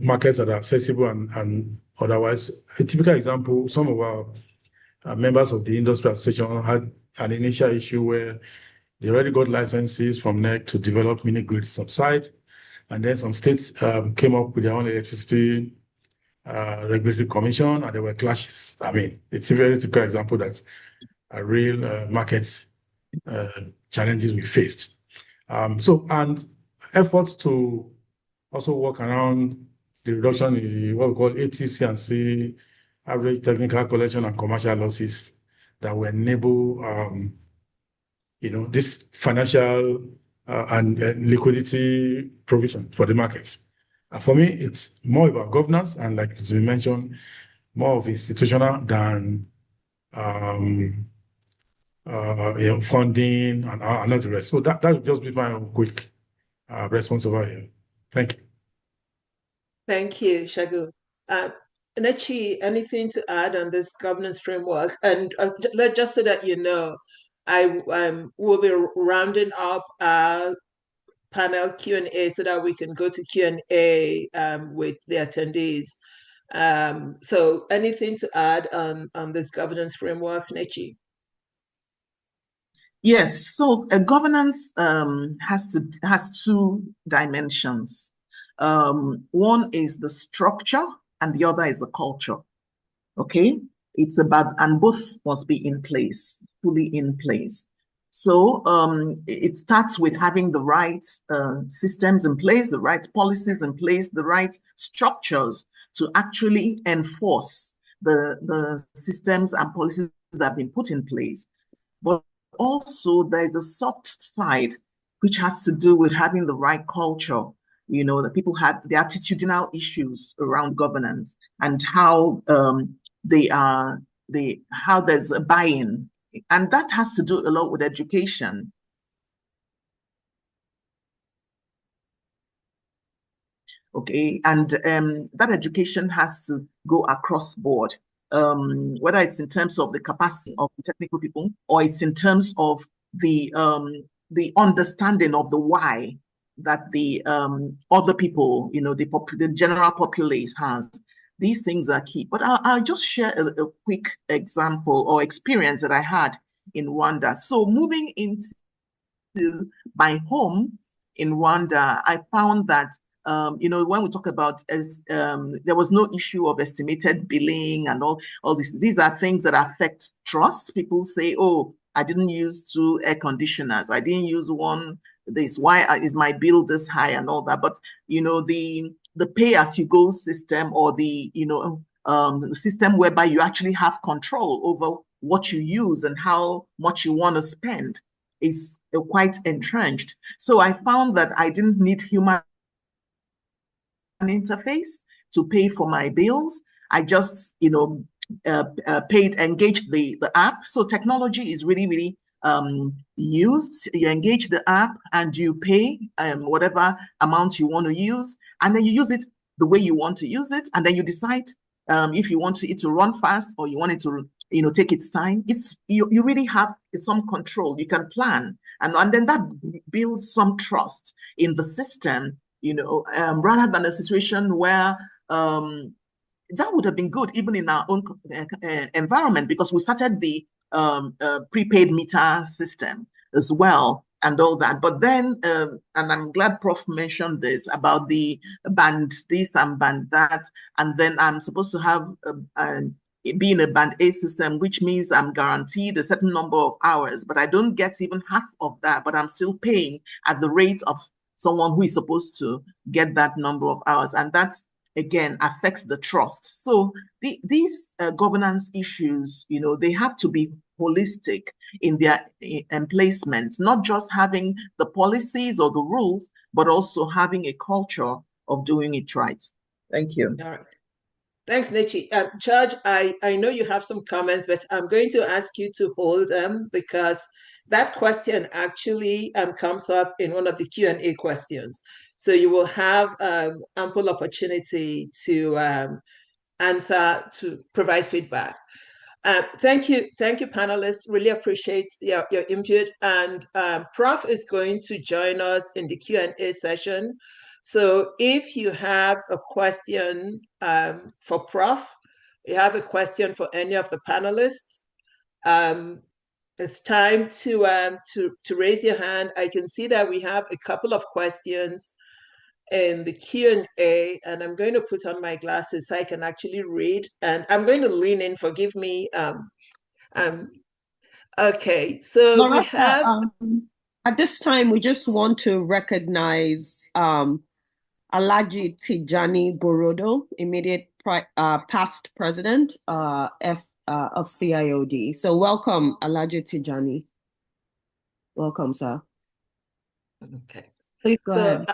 markets that are accessible and otherwise. A typical example, some of our members of the industry association had an initial issue where they already got licenses from NEC to develop mini grids on site, and then some states came up with their own electricity regulatory commission, and there were clashes. I mean, it's a very typical example that's a real market challenges we faced. And efforts to also work around the reduction in what we call ATC&C, average technical collection and commercial losses, that will enable this financial and liquidity provision for the markets. For me, it's more about governance and, like it's been mentioned, more of institutional than um, funding and all the rest. So that would just be my quick response over here. Thank you. Thank you, Shagun. Uh, Nechi, anything to add on this governance framework? And just so that you know, I will be rounding up our panel Q&A so that we can go to Q&A with the attendees. So anything to add on this governance framework, Nechi? Yes, so a governance has two dimensions. One is the structure and the other is the culture. Okay, it's about, and both must be in place, fully in place. So it starts with having the right systems in place, the right policies in place, the right structures to actually enforce the systems and policies that have been put in place. But also there's a soft side, which has to do with having the right culture. You know, that people have the attitudinal issues around governance and how how there's a buy-in. And that has to do a lot with education. Okay, and that education has to go across board, whether it's in terms of the capacity of the technical people or it's in terms of the understanding of the why that the other people, you know, the general populace has. These things are key. But I'll just share a quick example or experience that I had in Rwanda. So moving into my home in Rwanda, I found that you know, when we talk about there was no issue of estimated billing and all this. These are things that affect trust. People say, "Oh, I didn't use 2 air conditioners. I didn't use one. This why is my bill this high and all that." But you know, the pay as you go system or the system whereby you actually have control over what you use and how much you want to spend is quite entrenched. So I found that I didn't need human interface to pay for my bills. I just, engaged the app. So technology is really, really used. You engage the app and you pay whatever amount you want to use, and then you use it the way you want to use it, and then you decide if you want it to run fast or you want it to take its time. You really have some control. You can plan, and then that builds some trust in the system, rather than a situation where that would have been good even in our own environment, because we started the prepaid meter system as well and all that. But then, and I'm glad Prof mentioned this about the band this and band that, and then I'm supposed to have being a band A system, which means I'm guaranteed a certain number of hours, but I don't get even half of that, but I'm still paying at the rate of someone who is supposed to get that number of hours. And that, again, affects the trust. So these governance issues, they have to be holistic in their emplacement, not just having the policies or the rules, but also having a culture of doing it right. Thank you. All right. Thanks, Nechi. Charge, I know you have some comments, but I'm going to ask you to hold them because that question actually comes up in one of the Q&A questions. So you will have ample opportunity to answer, to provide feedback. Thank you, panelists. Really appreciate your input. And Prof is going to join us in the Q&A session. So if you have a question for Prof, you have a question for any of the panelists, it's time to raise your hand. I can see that we have a couple of questions in the Q&A, and I'm going to put on my glasses so I can actually read, and I'm going to lean in, forgive me. Okay, so Loretta, we have... at this time, we just want to recognize Alhaji Tijani Borodo, immediate past president of CIoD. So welcome, Alhaji Tijani. Welcome, sir. Okay. Please go ahead.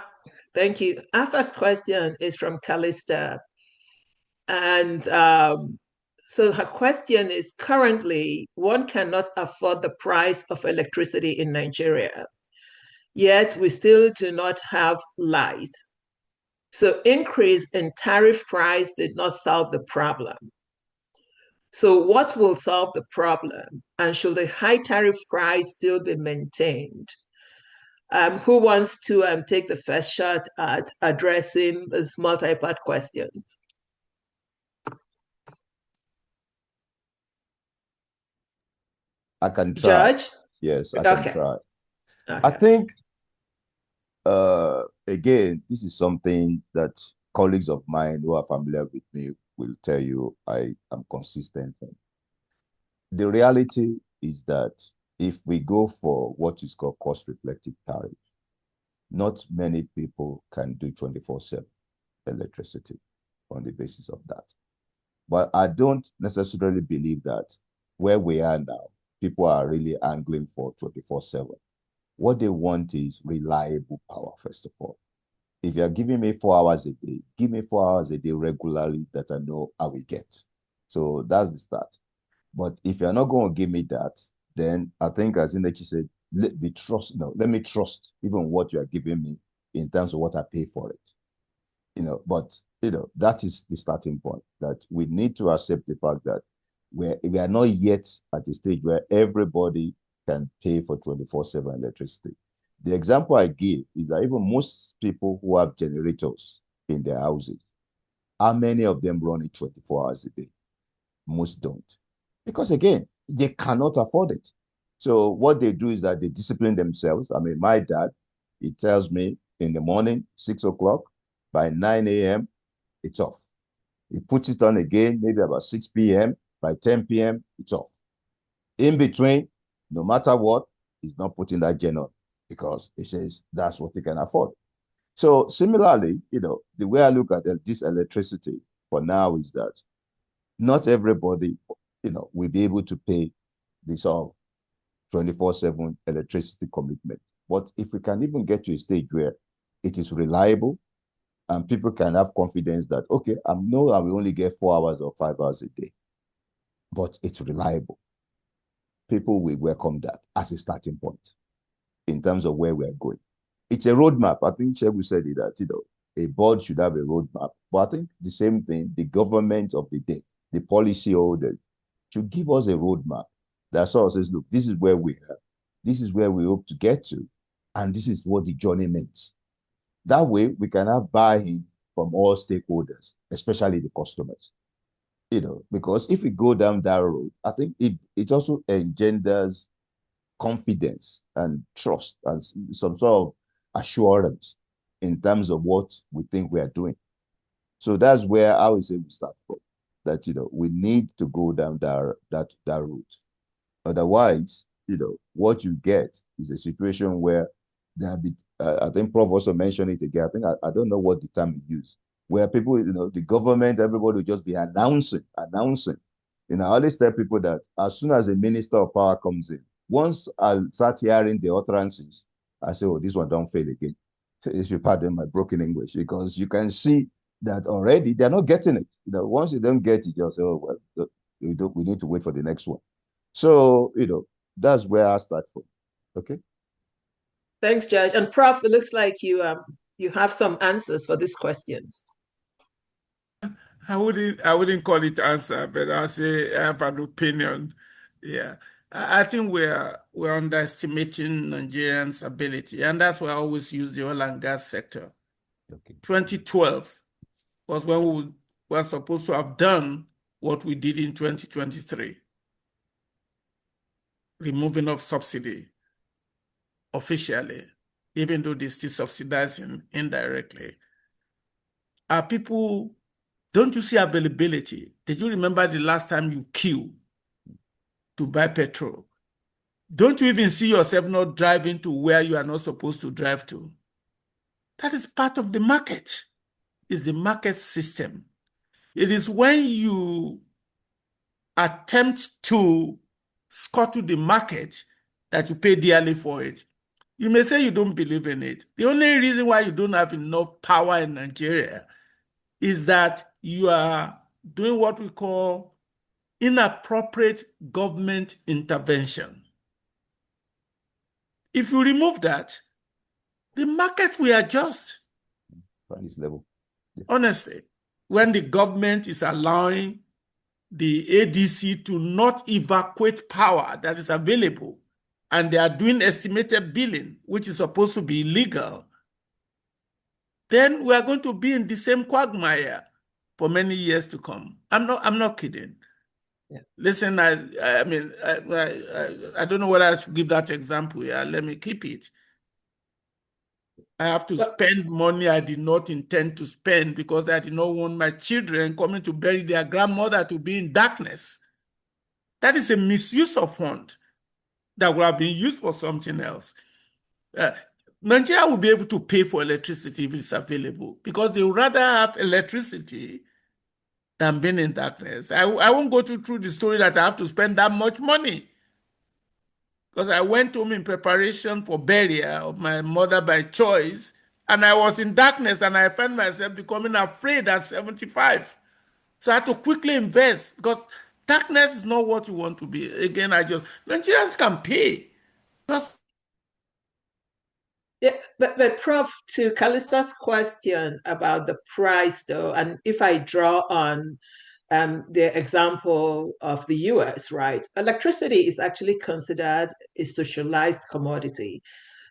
Thank you. Our first question is from Callista. And so her question is, currently, one cannot afford the price of electricity in Nigeria, yet we still do not have lights. So increase in tariff price did not solve the problem. So what will solve the problem? And should the high tariff price still be maintained? Who wants to take the first shot at addressing this multi-part questions? I can try. Judge? Yes, I can try. Okay. I think, again, this is something that colleagues of mine who are familiar with me will tell you I am consistent in. The reality is that if we go for what is called cost-reflective tariff, not many people can do 24/7 electricity on the basis of that. But I don't necessarily believe that where we are now, people are really angling for 24/7. What they want is reliable power, first of all. If you're giving me 4 hours a day, give me 4 hours a day regularly that I know I will get. So that's the start. But if you're not going to give me that, then I think, as Inechi said, let me trust even what you are giving me in terms of what I pay for it. But that is the starting point, that we need to accept the fact that we are not yet at the stage where everybody can pay for 24/7 electricity. The example I give is that even most people who have generators in their houses, how many of them run it 24 hours a day? Most don't. Because again, they cannot afford it. So what they do is that they discipline themselves. I mean, my dad, he tells me in the morning, 6 o'clock, by 9 a.m., it's off. He puts it on again, maybe about 6 p.m. By 10 p.m., it's off. In between, no matter what, he's not putting that gen on because he says that's what he can afford. So similarly, the way I look at this electricity for now is that not everybody, will be able to pay this 24/7 electricity commitment. But if we can even get to a stage where it is reliable and people can have confidence that, okay, I know I will only get 4 hours or 5 hours a day, but it's reliable, people will welcome that as a starting point in terms of where we're going. It's a roadmap. I think Shebu said it, that, a board should have a roadmap. But I think the same thing, the government of the day, the policy holders, should give us a roadmap that sort of says, look, this is where we are. This is where we hope to get to. And this is what the journey means. That way, we can have buy-in from all stakeholders, especially the customers. Because if we go down that road, I think it also engenders confidence and trust and some sort of assurance in terms of what we think we are doing. So that's where I would say we start from. That we need to go down that route. Otherwise, what you get is a situation where there be. I think Prof also mentioned it again. I think I don't know what the term you use, where people, the government, everybody will just be announcing. I always tell people that as soon as a minister of power comes in, once I start hearing the utterances, I say, oh, this one don't fail again. If you pardon my broken English, because you can see that already they're not getting it. Once you don't get it, you'll say, oh, well, we need to wait for the next one. So, that's where I start from. Okay. Thanks, Judge. And Prof, it looks like you have some answers for these questions. I wouldn't call it answer, but I'll say I have an opinion. Yeah. I think we're underestimating Nigerians' ability, and that's why I always use the oil and gas sector. Okay. 2012 was when we were supposed to have done what we did in 2023, removing of subsidy officially, even though they're still subsidizing indirectly. Are people, don't you see availability? Did you remember the last time you queued to buy petrol? Don't you even see yourself not driving to where you are not supposed to drive to? That is part of the market. It's the market system. It is when you attempt to scuttle the market that you pay dearly for it. You may say you don't believe in it. The only reason why you don't have enough power in Nigeria is that you are doing what we call inappropriate government intervention. If you remove that, the market will adjust. On this level. Honestly, when the government is allowing the ADC to not evacuate power that is available, and they are doing estimated billing, which is supposed to be illegal, then we are going to be in the same quagmire for many years to come. I'm not kidding. Yeah. Listen, I mean, I don't know whether I should give that example here. Let me keep it. I have to spend money I did not intend to spend because I did not want my children coming to bury their grandmother to be in darkness. That is a misuse of fund that would have been used for something else. Nigeria will be able to pay for electricity if it's available because they would rather have electricity than being in darkness. I won't go through the story that I have to spend that much money because I went home in preparation for burial of my mother by choice, and I was in darkness, and I found myself becoming afraid at 75. So I had to quickly invest because darkness is not what you want to be. Again, Nigerians can pay. Just Yeah, but Prof, to Callista's question about the price, though, and if I draw on the example of the US, right? Electricity is actually considered a socialized commodity.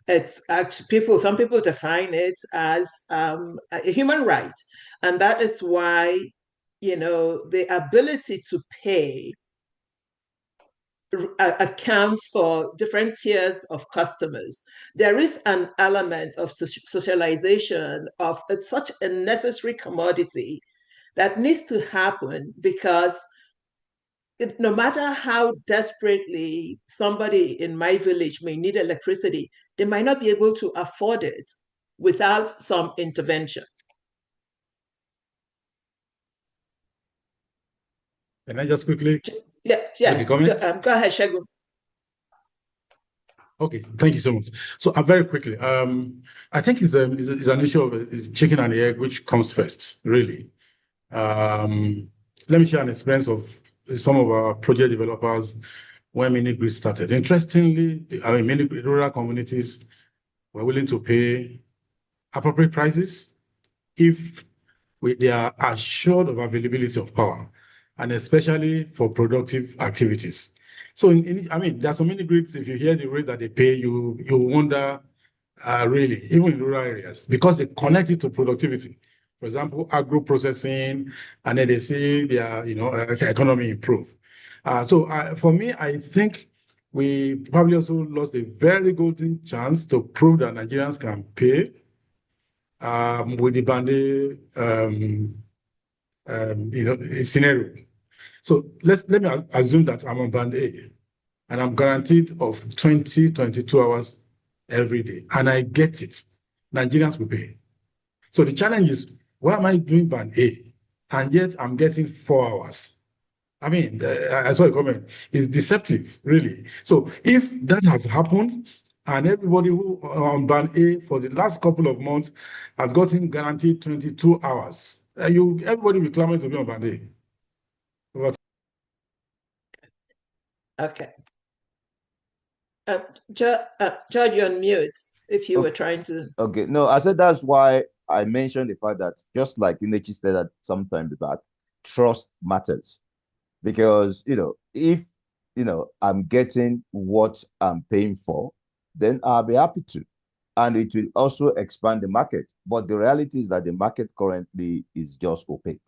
It's actually some people define it as a human right, and that is why the ability to pay accounts for different tiers of customers. There is an element of socialization of such a necessary commodity that needs to happen because no matter how desperately somebody in my village may need electricity, they might not be able to afford it without some intervention. Can I just quickly Yes, make a comment? go ahead, Shegun. Okay, thank you so much. So very quickly, I think it's an issue of chicken and the egg, which comes first, really. Let me share an experience of some of our project developers when mini grid started. Interestingly, many rural communities were willing to pay appropriate prices if they are assured of availability of power, and especially for productive activities. So, I mean, there are so many grids. If you hear the rate that they pay, you wonder, really, even in rural areas, because they connect it to productivity. For example, agro processing, and then they see their economy improve. For me, I think we probably also lost a very golden chance to prove that Nigerians can pay with the Bande scenario. So let me assume that I'm on band A and I'm guaranteed of 20, 22 hours every day, and I get it. Nigerians will pay. So the challenge is, why am I doing band A and yet I'm getting 4 hours? I mean, I saw a comment. It's deceptive, really. So if that has happened, and everybody who on band A for the last couple of months has gotten guaranteed 22 hours, everybody will be clamoring to be on band A. Okay. George, you're on mute if you were trying to. Okay, no, I said that's why I mentioned the fact that just like Inechi said that sometime back, trust matters. Because, if, I'm getting what I'm paying for, then I'll be happy to. And it will also expand the market. But the reality is that the market currently is just opaque,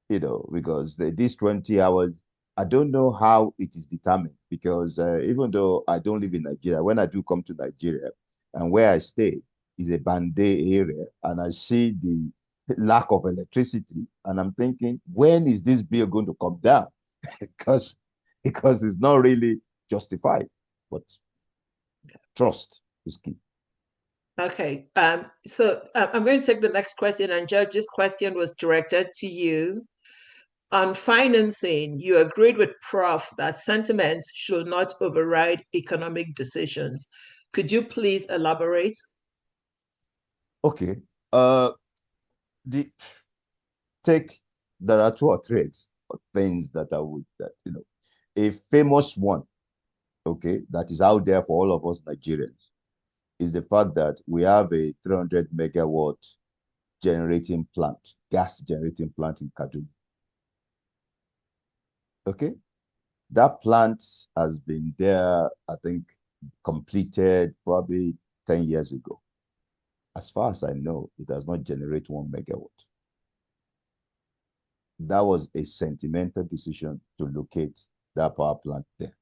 because these 20 hours, I don't know how it is determined because even though I don't live in Nigeria, when I do come to Nigeria and where I stay is a Bande area, and I see the lack of electricity, and I'm thinking, when is this bill going to come down? because it's not really justified. But trust is key. Okay. So I'm going to take the next question, and Judge, this question was directed to you. On financing, you agreed with Prof that sentiments should not override economic decisions. Could you please elaborate? Okay. The there are two or three things that I would a famous one, okay, that is out there for all of us Nigerians is the fact that we have a 300 megawatt generating plant, gas generating plant in Kaduna. Okay. That plant has been there, I think, completed probably 10 years ago. As far as I know, it does not generate 1 megawatt. That was a sentimental decision to locate that power plant there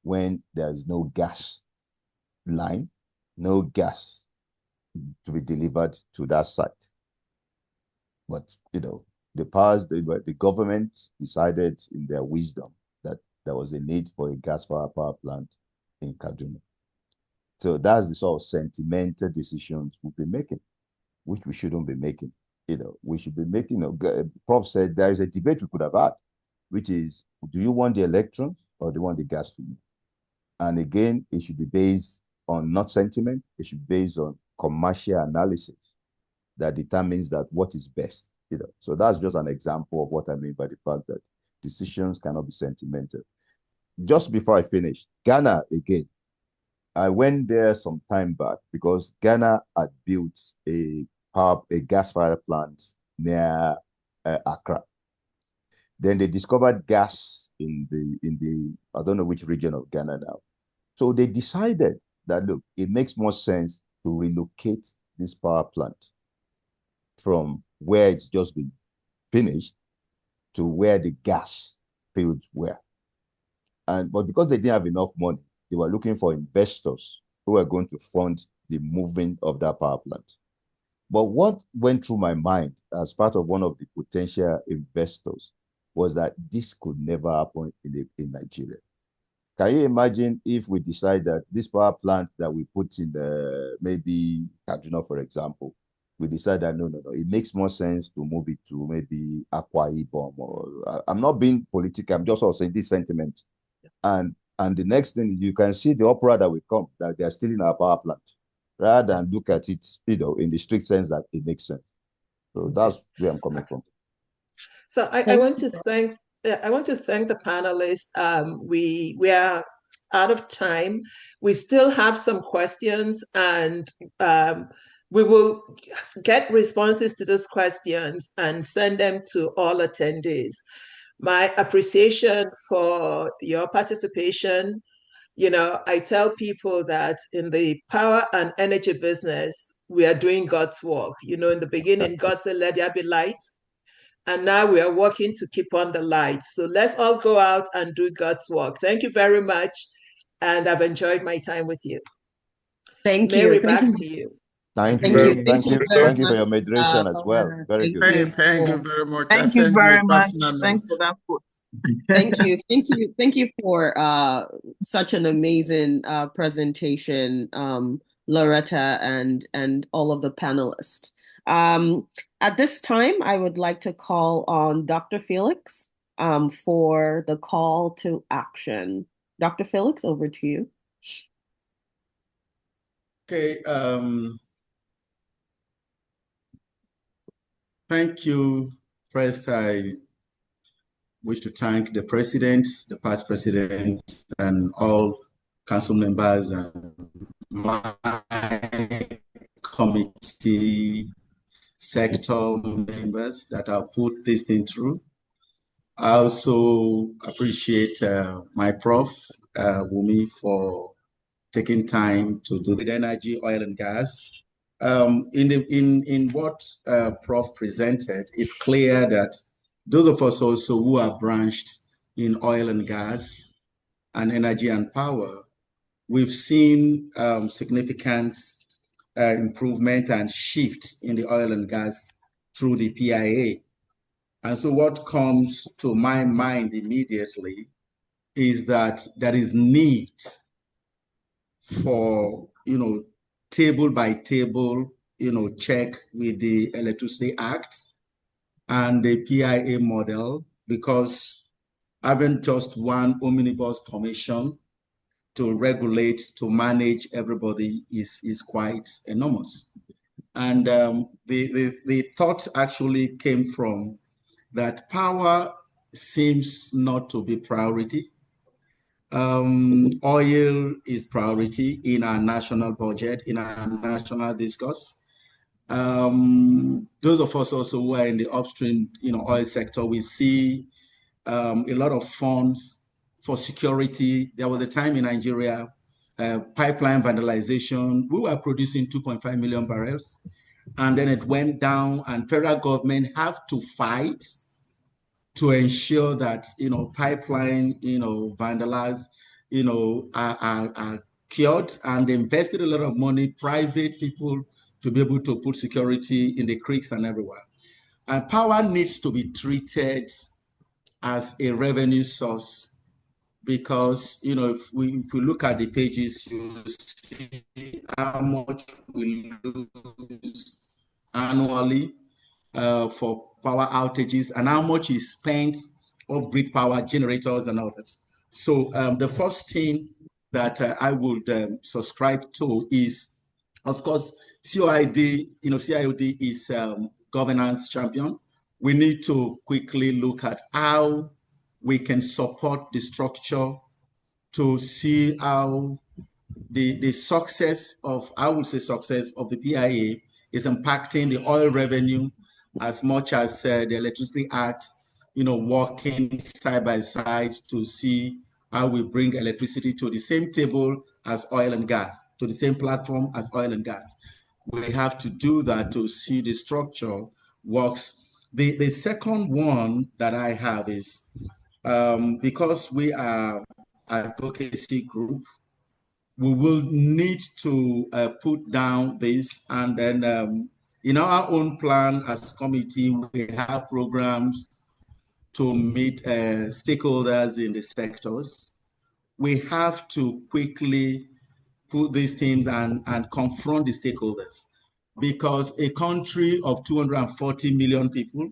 when there's no gas line, no gas to be delivered to that site. But, the government decided in their wisdom that there was a need for a gas power plant in Kaduna. So that's the sort of sentimental decisions we'll be making, which we shouldn't be making. We should be making, Prof said there is a debate we could have had, which is, do you want the electrons or do you want the gas to move? And again, it should be based on not sentiment, it should be based on commercial analysis that determines that what is best. So that's just an example of what I mean by the fact that decisions cannot be sentimental. Just before I finish, Ghana again. I went there some time back because Ghana had built a gas-fired plant near Accra. Then they discovered gas in the I don't know which region of Ghana now. So they decided that, look, it makes more sense to relocate this power plant from where it's just been finished to where the gas fields were. But because they didn't have enough money, they were looking for investors who were going to fund the movement of that power plant. But what went through my mind as part of one of the potential investors was that this could never happen in Nigeria. Can you imagine if we decide that this power plant that we put in maybe Kaduna, for example, we decide that no, it makes more sense to move it to maybe Akwa Ibom, or I'm not being political, I'm just also saying this sentiment. And the next thing, you can see the opera that will come, that they are stealing our power plant, rather than look at it, in the strict sense that it makes sense. So that's where I'm coming from. So I want to thank the panelists. We are out of time. We still have some questions, and we will get responses to those questions and send them to all attendees. My appreciation for your participation. I tell people that in the power and energy business, we are doing God's work. In the beginning, God said, let there be light. And now we are working to keep on the light. So let's all go out and do God's work. Thank you very much. And I've enjoyed my time with you. Thank Mary, you. back to you. Thank Thank you. you. Thank you. Thank you for your much, moderation as well. Very good. Thank you very much. Thank you very much. Thanks for that quote. Thank you. Thank you for such an amazing presentation, Loretta and all of the panelists. At this time, I would like to call on Dr. Felix for the call to action. Dr. Felix, over to you. Okay. Thank you. First, I wish to thank the president, the past president, and all council members and my committee sector members that have put this thing through. I also appreciate my prof, Wumi, for taking time to do with energy, oil, and gas. In what Prof presented, it's clear that those of us also who are branched in oil and gas and energy and power, we've seen significant improvement and shift in the oil and gas through the PIA. And so what comes to my mind immediately is that there is need for, table by table, check with the Electricity Act and the PIA model, because having just one omnibus commission to regulate, to manage everybody is quite enormous. And the thought actually came from that power seems not to be priority. Oil is priority in our national budget, in our national discourse. Those of us also who are in the upstream, oil sector, we see a lot of funds for security. There was a time in Nigeria, pipeline vandalization. We were producing 2.5 million barrels, and then it went down, and federal government have to fight to ensure that pipeline vandalized are cured, and they invested a lot of money, private people, to be able to put security in the creeks and everywhere. And power needs to be treated as a revenue source, because if we look at the pages, you see how much we lose annually for power outages, and how much is spent of grid power generators and all that. So the first thing that I would subscribe to is, of course, CIoD. CIoD is governance champion. We need to quickly look at how we can support the structure to see how the success of, I would say, success of the PIA is impacting the oil revenue as much as the Electricity Act, working side by side to see how we bring electricity to the same table as oil and gas, to the same platform as oil and gas. We have to do that to see the structure works. The second one that I have is, because we are advocacy group, we will need to put down this, and then in our own plan as committee, we have programs to meet stakeholders in the sectors. We have to quickly put these things and confront the stakeholders, because a country of 240 million people,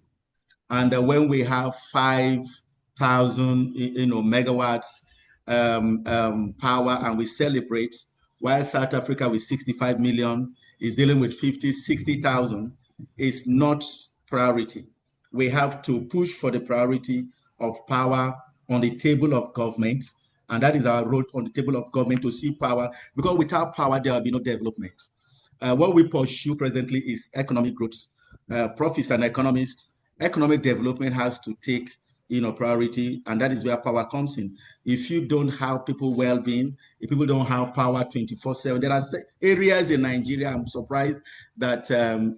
and when we have 5,000 megawatts power, and we celebrate, while South Africa with 65 million is dealing with 50, 60,000, is not priority. We have to push for the priority of power on the table of government, and that is our role on the table of government, to see power, because without power, there will be no development. What we pursue presently is economic growth. Profits and economists, economic development has to take priority, and that is where power comes in. If you don't have people well-being, if people don't have power 24/7, there are areas in Nigeria, I'm surprised that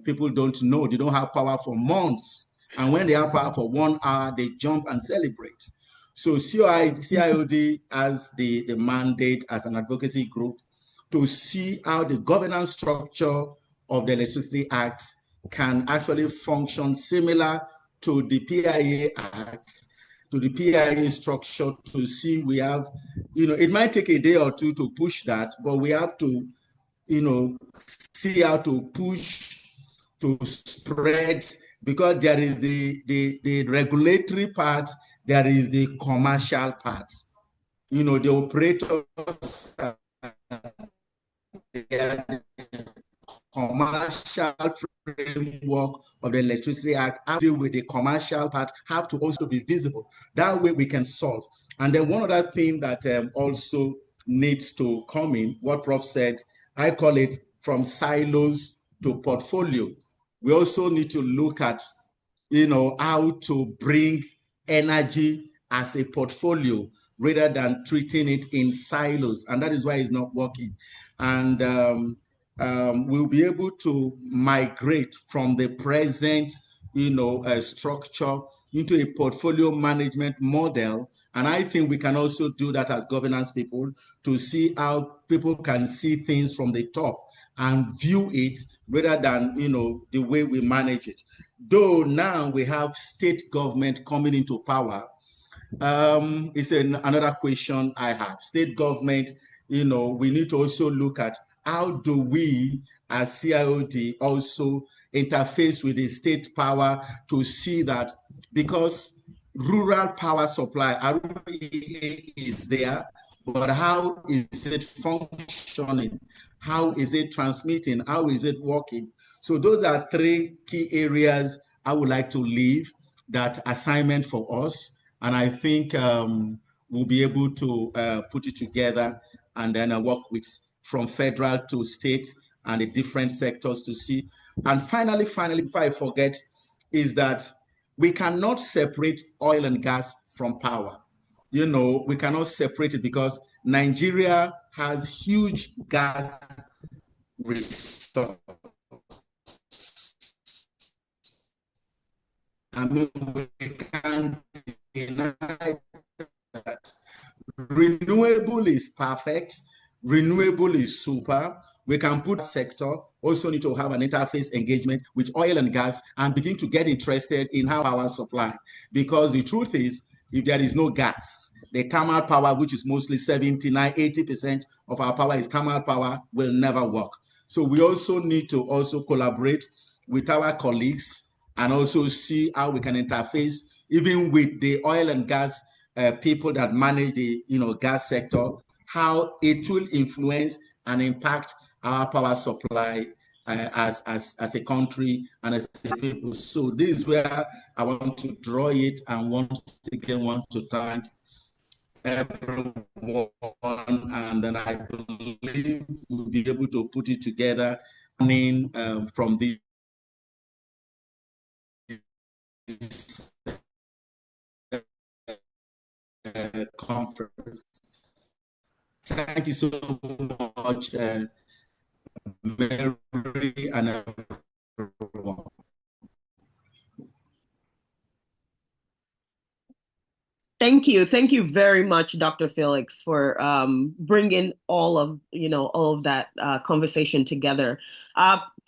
people don't know, they don't have power for months, and when they have power for 1 hour, they jump and celebrate. So CIoD has the mandate as an advocacy group to see how the governance structure of the Electricity Act can actually function similar to the PIA Act, to the PIA structure, to see we have, it might take a day or two to push that, but we have to, see how to push, to spread, because there is the regulatory part, there is the commercial part. The operators, commercial framework of the Electricity Act, how to deal with the commercial part, have to also be visible. That way we can solve. And then one other thing that also needs to come in, what Prof said, I call it from silos to portfolio. We also need to look at, how to bring energy as a portfolio rather than treating it in silos. And that is why it's not working. And we'll be able to migrate from the present, structure into a portfolio management model. And I think we can also do that as governance people, to see how people can see things from the top and view it rather than, the way we manage it. Though now we have state government coming into power, it's another question I have. State government, we need to also look at how do we as CIoD also interface with the state power to see that, because rural power supply, REA is there, but how is it functioning? How is it transmitting? How is it working? So those are three key areas I would like to leave that assignment for us. And I think we'll be able to put it together and then work with from federal to state and the different sectors to see. And finally, before I forget, is that we cannot separate oil and gas from power. You know, we cannot separate it because Nigeria has huge gas resources. I mean, we can't deny that. Renewable is perfect. Renewable is super. We can put sector, also need to have an interface engagement with oil and gas and begin to get interested in our power supply. Because the truth is, if there is no gas, the thermal power, which is mostly 79, 80% of our power is thermal power, will never work. So we also need to also collaborate with our colleagues and also see how we can interface even with the oil and gas people that manage the gas sector, how it will influence and impact our power supply as a country and as a people. So this is where I want to draw it, and once again want to thank everyone, and then I believe we'll be able to put it together from the conference. Thank you so much, Mary and everyone. Thank you. Thank you very much, Dr. Felix, for bringing all of that conversation together.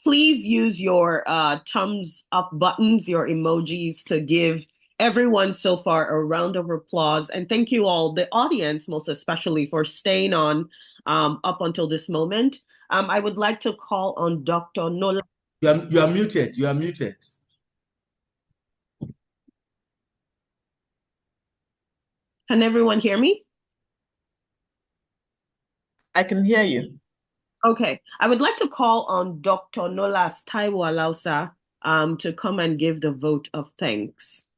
Please use your thumbs up buttons, your emojis, to give everyone so far a round of applause. And thank you all, the audience, most especially, for staying on up until this moment. I would like to call on Dr. Nola. You are muted. You are muted. Can everyone hear me? I can hear you. Okay. I would like to call on Dr. Nolas Taiwo Alausa to come and give the vote of thanks.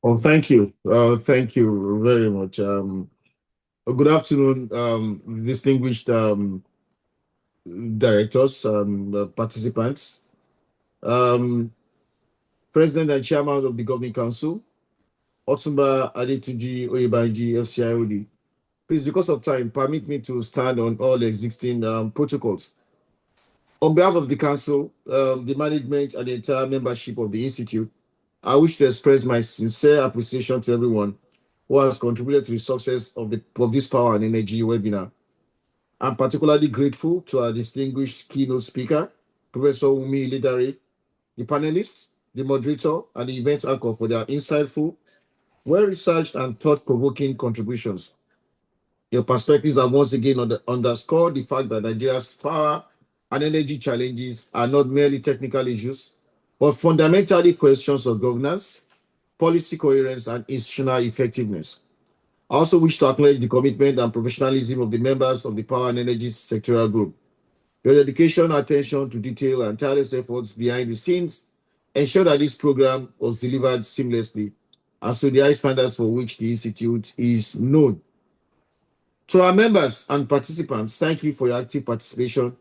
Oh, thank you. Thank you very much. Good afternoon, distinguished directors, participants, President and Chairman of the Governing Council, Otumba Adetuji Oyebanji, FCIoD. Please, because of time, permit me to stand on all existing protocols. On behalf of the Council, the management, and the entire membership of the Institute, I wish to express my sincere appreciation to everyone who has contributed to the success of this Power and Energy webinar. I'm particularly grateful to our distinguished keynote speaker, Professor Wumi Lidari, the panelists, the moderator, and the event anchor for their insightful, well-researched, and thought-provoking contributions. Your perspectives have once again underscored the fact that Nigeria's power and energy challenges are not merely technical issues, but fundamentally questions of governance, policy coherence, and institutional effectiveness. I also wish to acknowledge the commitment and professionalism of the members of the Power and Energy Sectoral Group. Your dedication, attention to detail, and tireless efforts behind the scenes ensure that this program was delivered seamlessly, and so the high standards for which the Institute is known. To our members and participants, thank you for your active participation,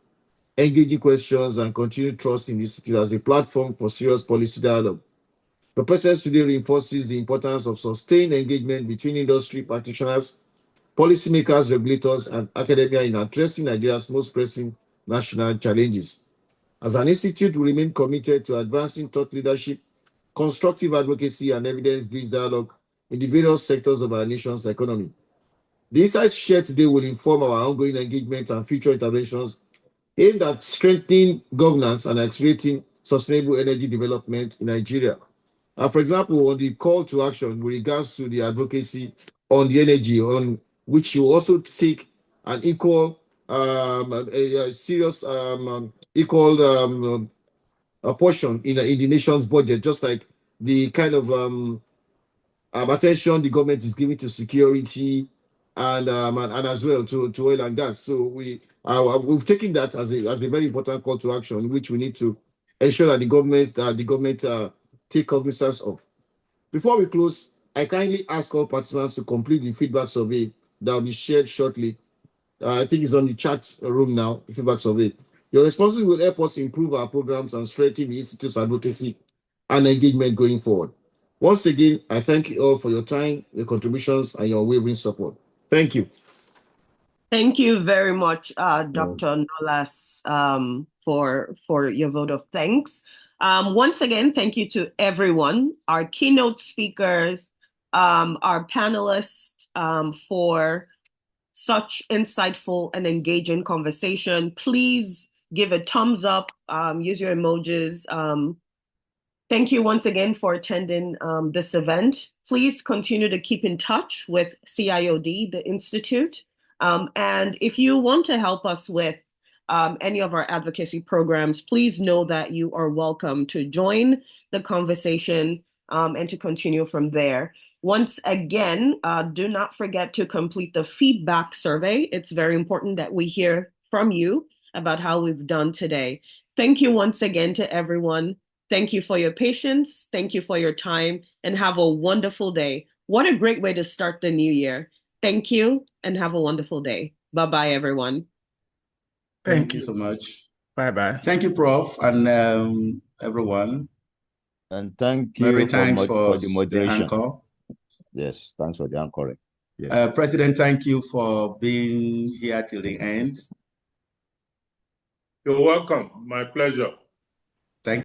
engaging questions, and continued trust in the Institute as a platform for serious policy dialogue. The presence today reinforces the importance of sustained engagement between industry practitioners, policymakers, regulators, and academia in addressing Nigeria's most pressing national challenges. As an institute, we remain committed to advancing thought leadership, constructive advocacy, and evidence-based dialogue in the various sectors of our nation's economy. The insights shared today will inform our ongoing engagement and future interventions aimed at strengthening governance and accelerating sustainable energy development in Nigeria. For example, on the call to action with regards to the advocacy on the energy, on which you also take an equal, serious, equal a portion in the nation's budget, just like the kind of attention the government is giving to security and as well to oil and gas. So we've taken that as a very important call to action, which we need to ensure that the government take cognizance of. Before we close, I kindly ask all participants to complete the feedback survey that will be shared shortly. I think it's on the chat room now, the feedback survey. Your responses will help us improve our programs and strengthen the Institute's advocacy and engagement going forward. Once again, I thank you all for your time, your contributions, and your unwavering support. Thank you. Thank you very much, Dr. Nolas, for your vote of thanks. Once again, thank you to everyone, our keynote speakers, our panelists, for such insightful and engaging conversation. Please give a thumbs up, use your emojis. Thank you once again for attending this event. Please continue to keep in touch with CIoD, the Institute. And if you want to help us with any of our advocacy programs, please know that you are welcome to join the conversation and to continue from there. Once again, do not forget to complete the feedback survey. It's very important that we hear from you about how we've done today. Thank you once again to everyone. Thank you for your patience. Thank you for your time, and have a wonderful day. What a great way to start the new year. Thank you and have a wonderful day. Bye-bye, everyone. Thank you so much. Bye-bye. Thank you, Prof, and everyone. And thank Mary, you thanks for the moderation. anchor. Yes, thanks for the anchoring. Yes. President, thank you for being here till the end. You're welcome. My pleasure.